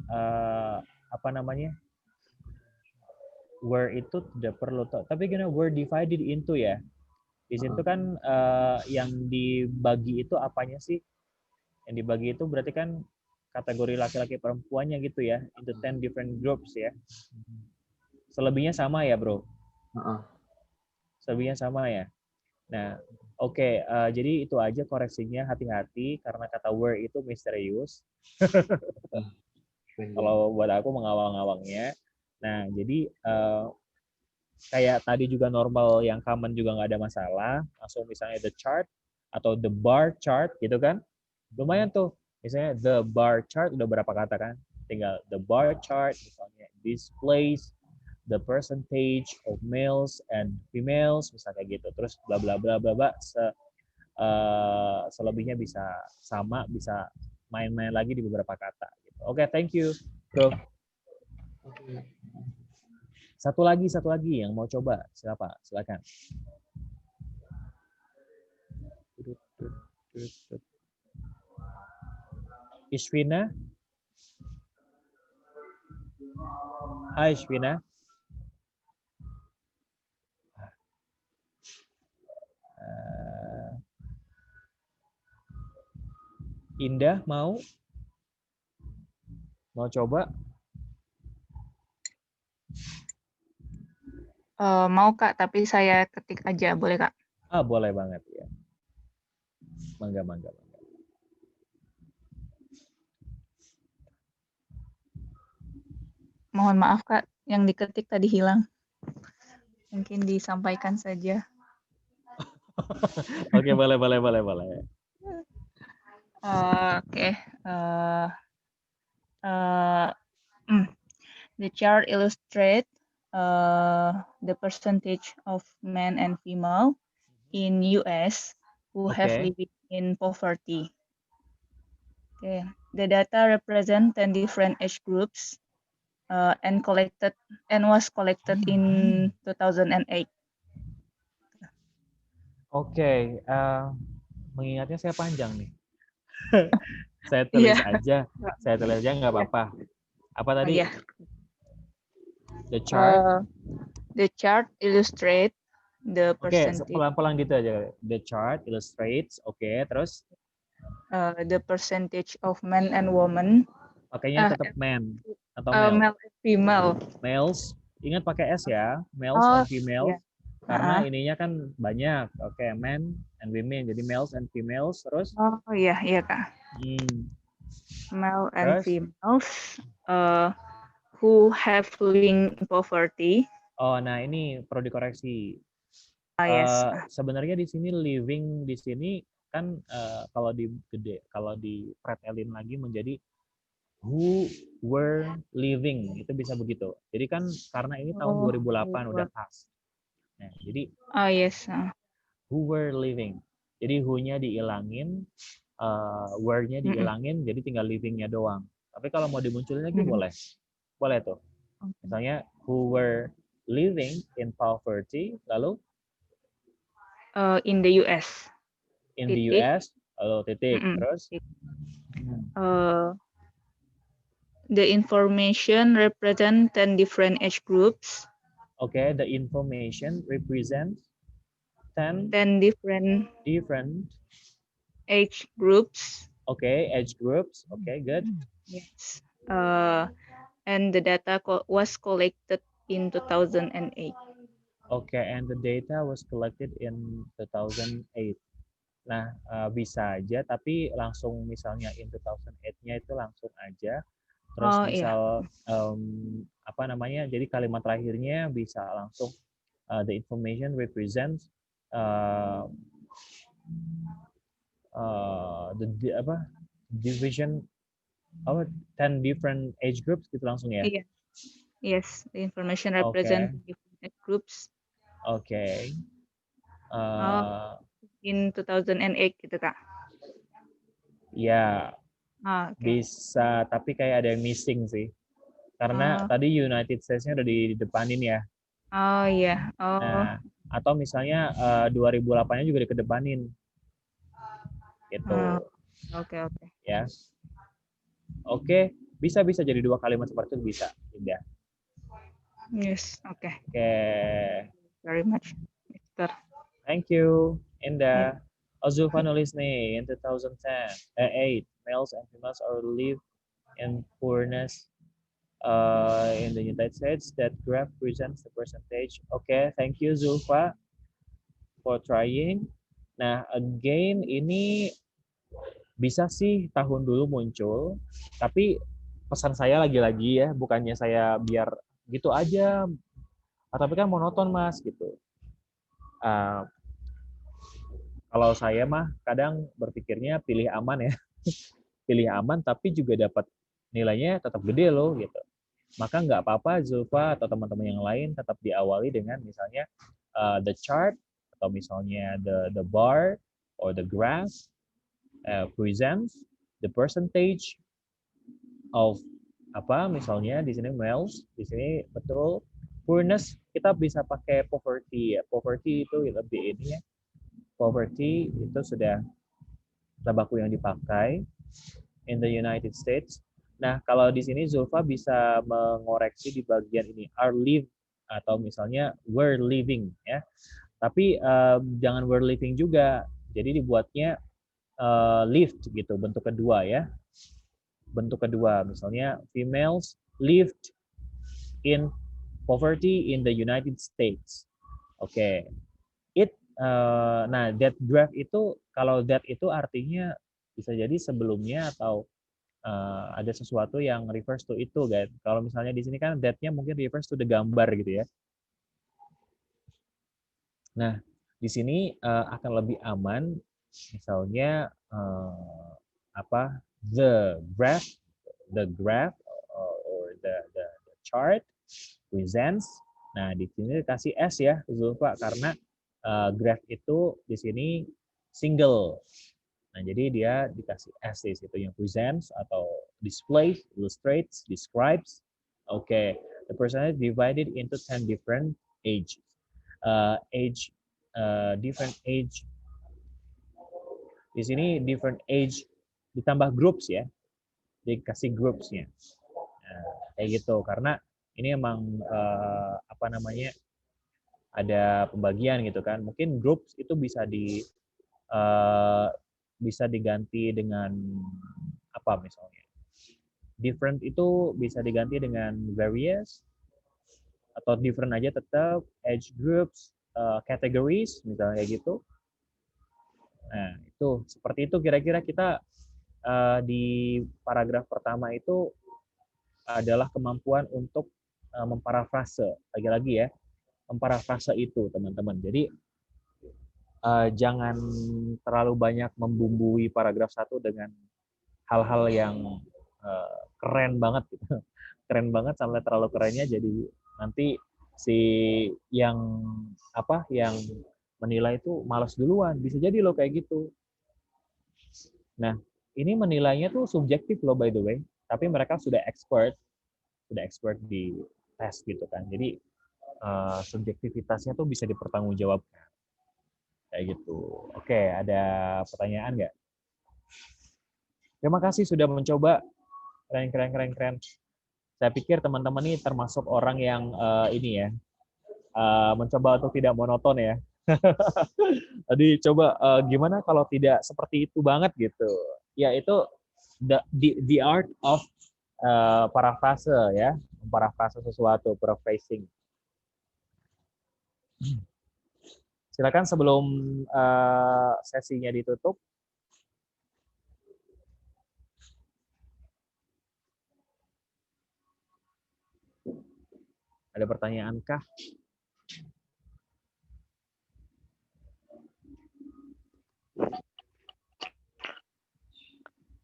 were itu tidak perlu, tapi gimana were divided into ya. Di situ kan yang dibagi itu apanya sih? Yang dibagi itu berarti kan kategori laki-laki perempuannya gitu ya, into 10 different groups ya. Selebihnya sama ya, bro? Selebihnya sama ya. Nah, oke, jadi itu aja koreksinya, hati-hati karena kata were itu misterius. Kalau buat aku mengawang-awangnya. Nah, jadi kayak tadi juga normal yang common juga nggak ada masalah. Langsung misalnya the chart atau the bar chart gitu kan. Lumayan tuh. Misalnya the bar chart udah berapa kata kan? Tinggal the bar chart misalnya displays the percentage of males and females misalnya kayak gitu. Terus bla bla bla bla bla selebihnya bisa sama, bisa main-main lagi di beberapa kata. Gitu. Oke, thank you, bro. Satu lagi yang mau coba, siapa? Silakan. Ishwina. Hai Ishwina. Indah mau coba? Mau Kak, tapi saya ketik aja, boleh Kak? Boleh banget ya. Mangga. Mohon maaf Kak, yang diketik tadi hilang. Mungkin disampaikan saja. Oke, boleh. Oke. The chart illustrates the percentage of men and female in US who have Okay. lived in poverty. Okay. The data represent 10 different age groups and was collected in 2008. Oke, mengingatnya saya panjang nih. Saya tulis aja nggak apa-apa. Apa tadi? The chart. The chart illustrate the percentage. Oke, pelan-pelan gitu aja. The chart illustrates. Oke, terus? The percentage of men and women. Pakainya tetap men atau male? Male and female. Males. Ingat pakai S ya. Males and females. Yeah. Karena ininya kan banyak. Oke, men and women. Jadi males and females. Terus? Oh iya Kak. Male and females who have living in poverty. Oh, nah ini perlu dikoreksi. Yes. Sebenarnya di sini living di sini kan kalau dipretelin lagi menjadi who were living, itu bisa begitu. Jadi kan karena ini tahun 2008 udah pas. Nah, jadi yes. Who were living. Jadi who-nya diilangin, were-nya diilangin, jadi tinggal living-nya doang. Tapi kalau mau dimunculin lagi boleh. Boleh tuh. Misalnya who were living in poverty, lalu in the US. In the US, lalu titik, terus the information represent 10 different age groups. Okay, the information represents 10 different age groups. Okay, age groups. Okay, good. Yes. And the data was collected in 2008. Okay, and the data was collected in 2008. Nah, bisa aja, tapi langsung misalnya in 2008-nya itu langsung aja. Terus misal apa namanya? Jadi kalimat terakhirnya bisa langsung the information represents division 10 different age groups gitu langsung ya. Iya. Yes, the information represent different age groups. Okay. In 2008 gitu Kak. Ya. Bisa, tapi kayak ada yang missing sih. Karena tadi United States-nya udah di depanin ya. Oh iya. Nah, atau misalnya 2008-nya juga dikedepanin. Gitu. Oke. Ya. Oke, bisa jadi dua kalimat seperti itu bisa, Indah. Yes, oke. Very much, Mr. Thank you, Indah. Zulfa nulis nih, in 2008, males and females are live in poorness in the United States. That graph presents the percentage. Okay, thank you Zulfa for trying. Nah, again ini bisa sih tahun dulu muncul, tapi pesan saya lagi-lagi ya, bukannya saya biar gitu aja, tapi kan monoton Mas gitu. Kalau saya mah kadang berpikirnya pilih aman ya, pilih aman tapi juga dapat nilainya tetap gede loh gitu. Maka nggak apa-apa Zulfa atau teman-teman yang lain tetap diawali dengan misalnya the chart atau misalnya the bar or the graph presents the percentage of apa misalnya di sini males, di sini betul poorness kita bisa pakai poverty ya. Poverty itu lebih ini ya. Poverty itu sudah baku yang dipakai in the United States. Nah, kalau di sini Zulfa bisa mengoreksi di bagian ini are live atau misalnya were living ya. Tapi jangan were living juga. Jadi dibuatnya lived gitu bentuk kedua ya. Bentuk kedua misalnya females lived in poverty in the United States. Oke. Nah, that graph itu kalau that itu artinya bisa jadi sebelumnya atau ada sesuatu yang refers to itu, guys. Kalau misalnya di sini kan that-nya mungkin refers to the gambar gitu ya. Nah, di sini akan lebih aman misalnya the graph or the chart presents. Nah, di sini dikasih S ya, Zulfa, karena graph itu di sini single. Nah, jadi dia dikasih S di situ yang presents atau displays, illustrates, describes. Okay, the percentage divided into 10 different ages. Different age. Di sini different age ditambah groups ya, dikasih groupsnya. Nah, kayak gitu karena ini emang ada pembagian gitu kan. Mungkin groups itu bisa diganti dengan apa misalnya. Different itu bisa diganti dengan various atau different aja tetap, age groups, categories misalnya kayak gitu. Nah, itu seperti itu kira-kira kita di paragraf pertama itu adalah kemampuan untuk memparafrase, lagi-lagi ya, memparafrase itu teman-teman. Jadi jangan terlalu banyak membumbui paragraf 1 dengan hal-hal yang keren banget gitu. Keren banget sampai terlalu kerennya jadi nanti si yang menilai itu malas duluan. Bisa jadi loh kayak gitu. Nah, ini menilainya tuh subjektif loh by the way, tapi mereka sudah expert di tes gitu kan. Jadi subjektivitasnya tuh bisa dipertanggungjawabkan. Kayak gitu. Oke, ada pertanyaan nggak? Terima kasih sudah mencoba. Keren. Saya pikir teman-teman ini termasuk orang yang ini ya, mencoba untuk tidak monoton ya. Tadi coba gimana kalau tidak seperti itu banget gitu. Ya itu the art of paraphrase ya, memparafrase sesuatu, paraphrasing. Silakan sebelum sesinya ditutup. Ada pertanyaan kah?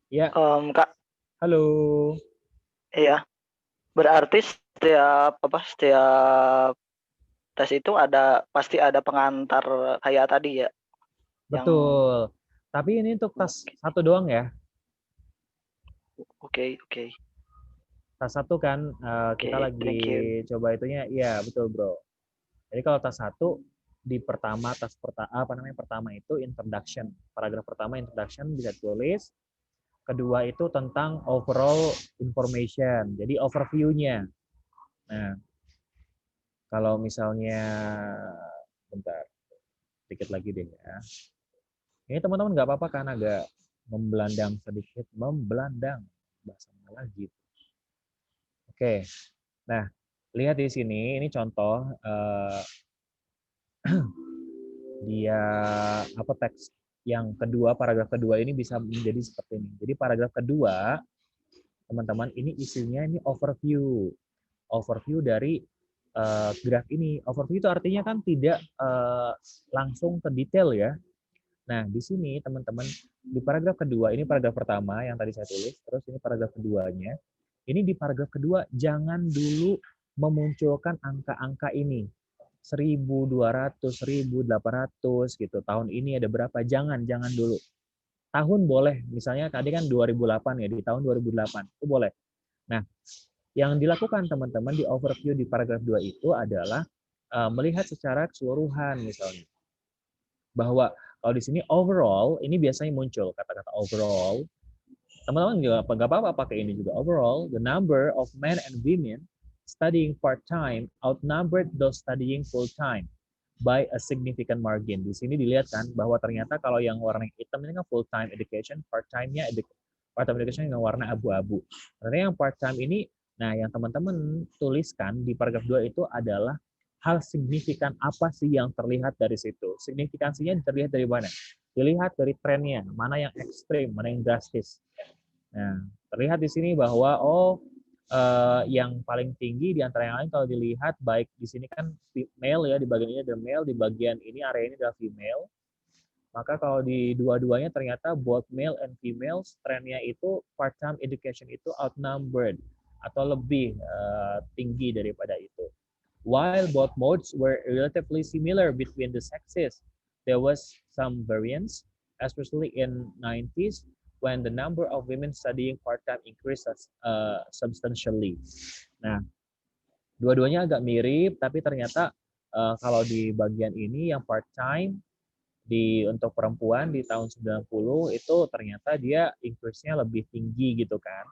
Ya. Kak. Halo. Iya. Berarti setiap tes itu pasti ada pengantar kayak tadi ya. Betul. Tapi ini untuk tes 1 doang ya. Oke. Tas 1 kan kita lagi coba itunya, iya betul bro. Jadi kalau tas 1 di pertama pertama itu introduction, paragraf pertama introduction bisa tulis. Kedua itu tentang overall information, jadi overview-nya. Nah, kalau misalnya bentar, sedikit lagi deh ya. Ini teman-teman nggak apa-apa kan agak membelandang sedikit, bahasanya lagi. Oke, nah lihat di sini, ini contoh dia teks yang kedua, paragraf kedua ini bisa menjadi seperti ini. Jadi paragraf kedua, teman-teman, ini isinya ini overview dari graf ini. Overview itu artinya kan tidak langsung ke detail ya. Nah, di sini teman-teman di paragraf kedua, ini paragraf pertama yang tadi saya tulis, terus ini paragraf keduanya. Ini di paragraf kedua jangan dulu memunculkan angka-angka ini. 1.200, 1.800 gitu. Tahun ini ada berapa? Jangan dulu. Tahun boleh, misalnya tadi kan 2008 ya, di tahun 2008 itu boleh. Nah, yang dilakukan teman-teman di overview di paragraf 2 itu adalah melihat secara keseluruhan misalnya. Bahwa kalau di sini overall, ini biasanya muncul kata-kata overall. Teman-teman juga nggak apa-apa pakai ini juga. Overall, the number of men and women studying part-time outnumbered those studying full-time by a significant margin. Di sini dilihat kan bahwa ternyata kalau yang warna hitam ini kan full-time education, part-time-nya part-time education yang warna abu-abu. Ternyata yang part-time ini, nah yang teman-teman tuliskan di paragraf 2 itu adalah hal signifikan apa sih yang terlihat dari situ. Signifikansinya terlihat dari mana? Dilihat dari trennya, mana yang ekstrim, mana yang drastis. Nah, terlihat di sini bahwa yang paling tinggi di antara yang lain kalau dilihat baik di sini kan male ya, di bagian ini ada male, di bagian ini area ini adalah female. Maka kalau di dua-duanya ternyata both male and female trennya itu part-time education itu outnumbered atau lebih tinggi daripada itu. While both modes were relatively similar between the sexes, there was some variance, especially in 90s when the number of women studying part-time increased substantially. Nah, dua-duanya agak mirip, tapi ternyata kalau di bagian ini yang part-time untuk perempuan di tahun 90 itu ternyata dia increase-nya lebih tinggi gitu kan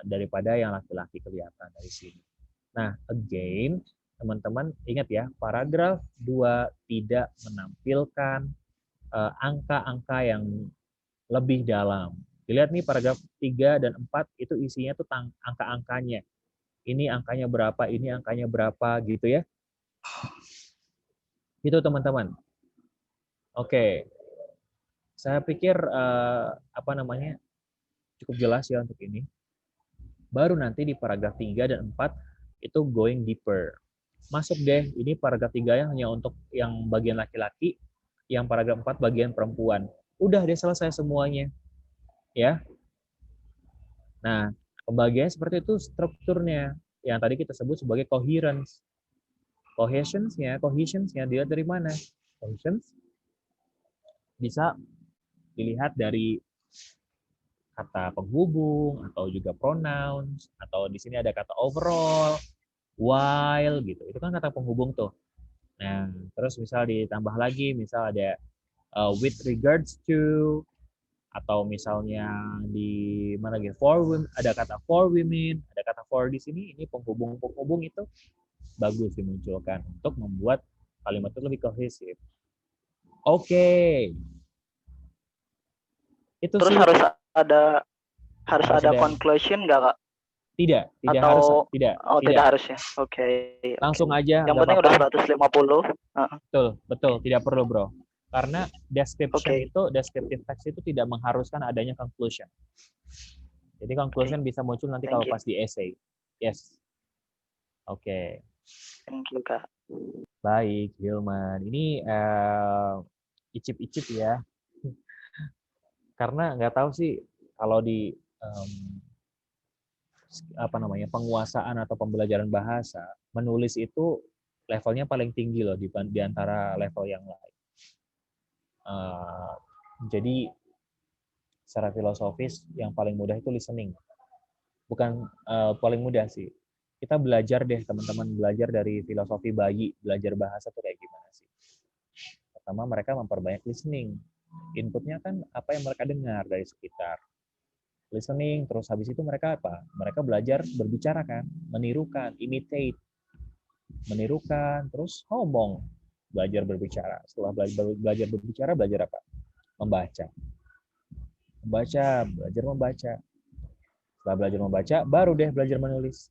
daripada yang laki-laki kelihatan dari sini. Nah, again, teman-teman ingat ya, paragraf 2 tidak menampilkan angka-angka yang lebih dalam. Dilihat nih paragraf 3 dan 4 itu isinya tuh angka-angkanya. Ini angkanya berapa, ini angkanya berapa gitu ya. Itu teman-teman. Oke. Saya pikir cukup jelas ya untuk ini. Baru nanti di paragraf 3 dan 4 itu going deeper. Masuk deh, ini paragraf 3 hanya untuk yang bagian laki-laki, yang paragraf 4 bagian perempuan. Udah deh selesai semuanya. Ya. Nah, pembagian seperti itu strukturnya yang tadi kita sebut sebagai coherence. Cohesionsnya dilihat dari mana? Cohesions bisa dilihat dari kata penghubung atau juga pronouns atau di sini ada kata overall, while gitu. Itu kan kata penghubung tuh. Nah, terus misal ditambah lagi, misal ada with regards to, atau misalnya di mana lagi for women, ada kata for women, ada kata for di sini, ini penghubung itu bagus dimunculkan untuk membuat kalimat itu lebih kohesif. Oke. Itu terus sih. harus ada conclusion nggak, Kak? Tidak Atau, harus. Tidak. Tidak harus ya. Oke. Langsung aja. Yang penting udah 150. Betul. Tidak perlu, Bro. Karena descriptive text itu tidak mengharuskan adanya conclusion. Jadi conclusion bisa muncul nanti kalau pas di essay. Yes. Oke. Thank you, Kak. Baik, Hilman. Ini icip-icip ya. Karena nggak tahu sih kalau di penguasaan atau pembelajaran bahasa, menulis itu levelnya paling tinggi loh di antara level yang lain. Jadi secara filosofis yang paling mudah itu listening. Bukan paling mudah sih. Kita belajar deh teman-teman, belajar dari filosofi bayi, belajar bahasa tuh kayak gimana sih. Pertama mereka memperbanyak listening. Inputnya kan apa yang mereka dengar dari sekitar. Listening, terus habis itu mereka apa? Mereka belajar berbicara kan, menirukan, imitate. Menirukan, terus ngomong, belajar berbicara. Setelah belajar berbicara, belajar apa? Membaca. Belajar membaca. Setelah belajar membaca, baru deh belajar menulis.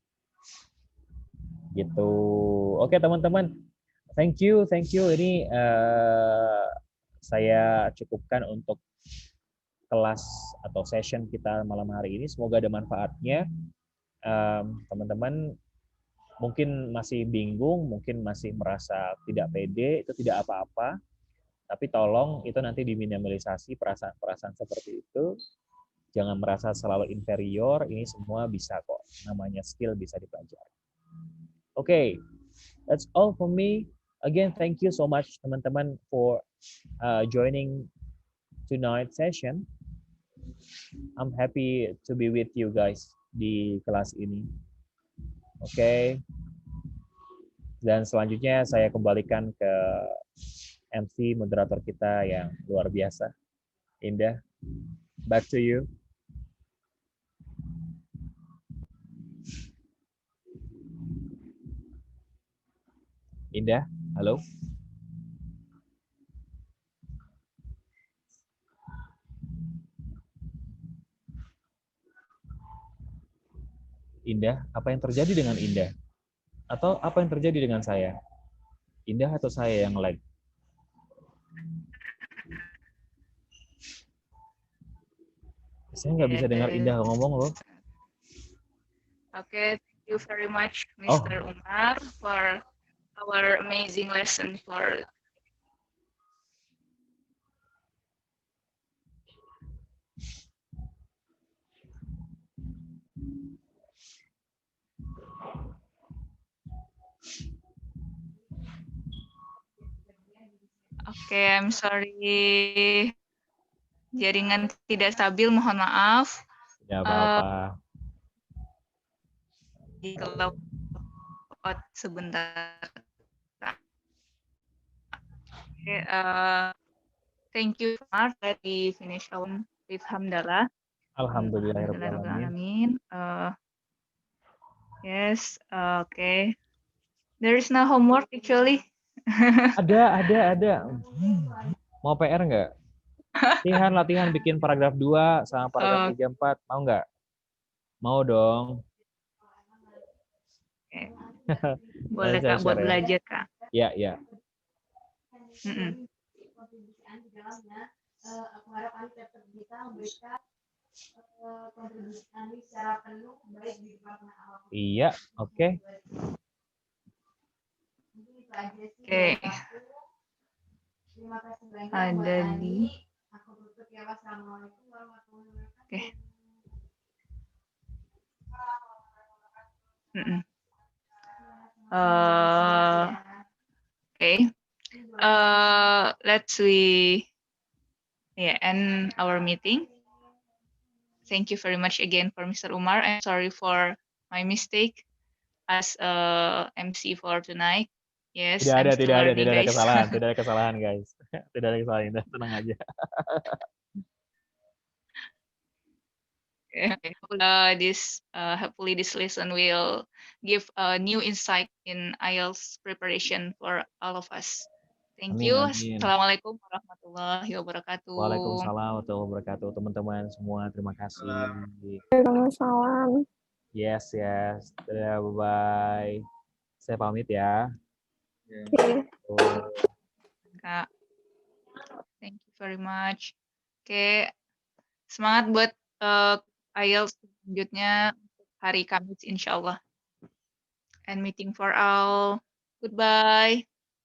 Gitu. Oke teman-teman, thank you. Ini saya cukupkan untuk kelas atau session kita malam hari ini. Semoga ada manfaatnya. Teman-teman mungkin masih bingung, mungkin masih merasa tidak pede, itu tidak apa-apa. Tapi tolong itu nanti diminimalisasi perasaan-perasaan seperti itu. Jangan merasa selalu inferior, ini semua bisa kok. Namanya skill bisa dipelajari. Oke, That's all for me. Again, thank you so much teman-teman for joining tonight session. I'm happy to be with you guys di kelas ini. Oke. Dan selanjutnya saya kembalikan ke MC moderator kita yang luar biasa. Indah, back to you. Indah, halo. Indah, apa yang terjadi dengan Indah? Atau apa yang terjadi dengan saya? Indah atau saya yang lag? Saya nggak bisa dengar Indah ngomong loh. Okay, thank you very much, Mr. Umar, for our amazing lesson for Oke, I'm sorry. Jaringan tidak stabil, mohon maaf. Tidak apa-apa. Kalau sebentar. Okay, thank you, Mark. Let me finish on with hamdalah. Alhamdulillahirrahmanirrahim. Yes, okay. There is no homework actually. Ada. Mau PR nggak? Latihan bikin paragraf 2 sama paragraf 3, 4. Mau nggak? Mau dong. Okay. Boleh Kak, buat belajar Kak. Ya. Aku harap Anda tetap bisa memberikan kontribusi Anda secara penuh, baik di departemen awal. Iya, oke. Oke. Terima kasih banyak. Ada di. Aku tutup ya. Wassalamualaikum warahmatullahi wabarakatuh. Oke. Let's end our meeting. Thank you very much again for Mr. Umar. I'm sorry for my mistake as MC for tonight. Yes. Tidak ada kesalahan guys. Tidak ada kesalahan, tenang aja. Okay. Hopefully this lesson will give a new insight in IELTS preparation for all of us. Thank you. Assalamualaikum warahmatullahi wabarakatuh. Waalaikumsalam warahmatullahi wabarakatuh. Teman-teman semua, terima kasih. Waalaikumsalam. Yes. Dadah, bye-bye. Saya pamit ya. Kak. Thank you very much. Oke. Semangat buat IELTS selanjutnya hari Kamis insya Allah. And meeting for all. Goodbye.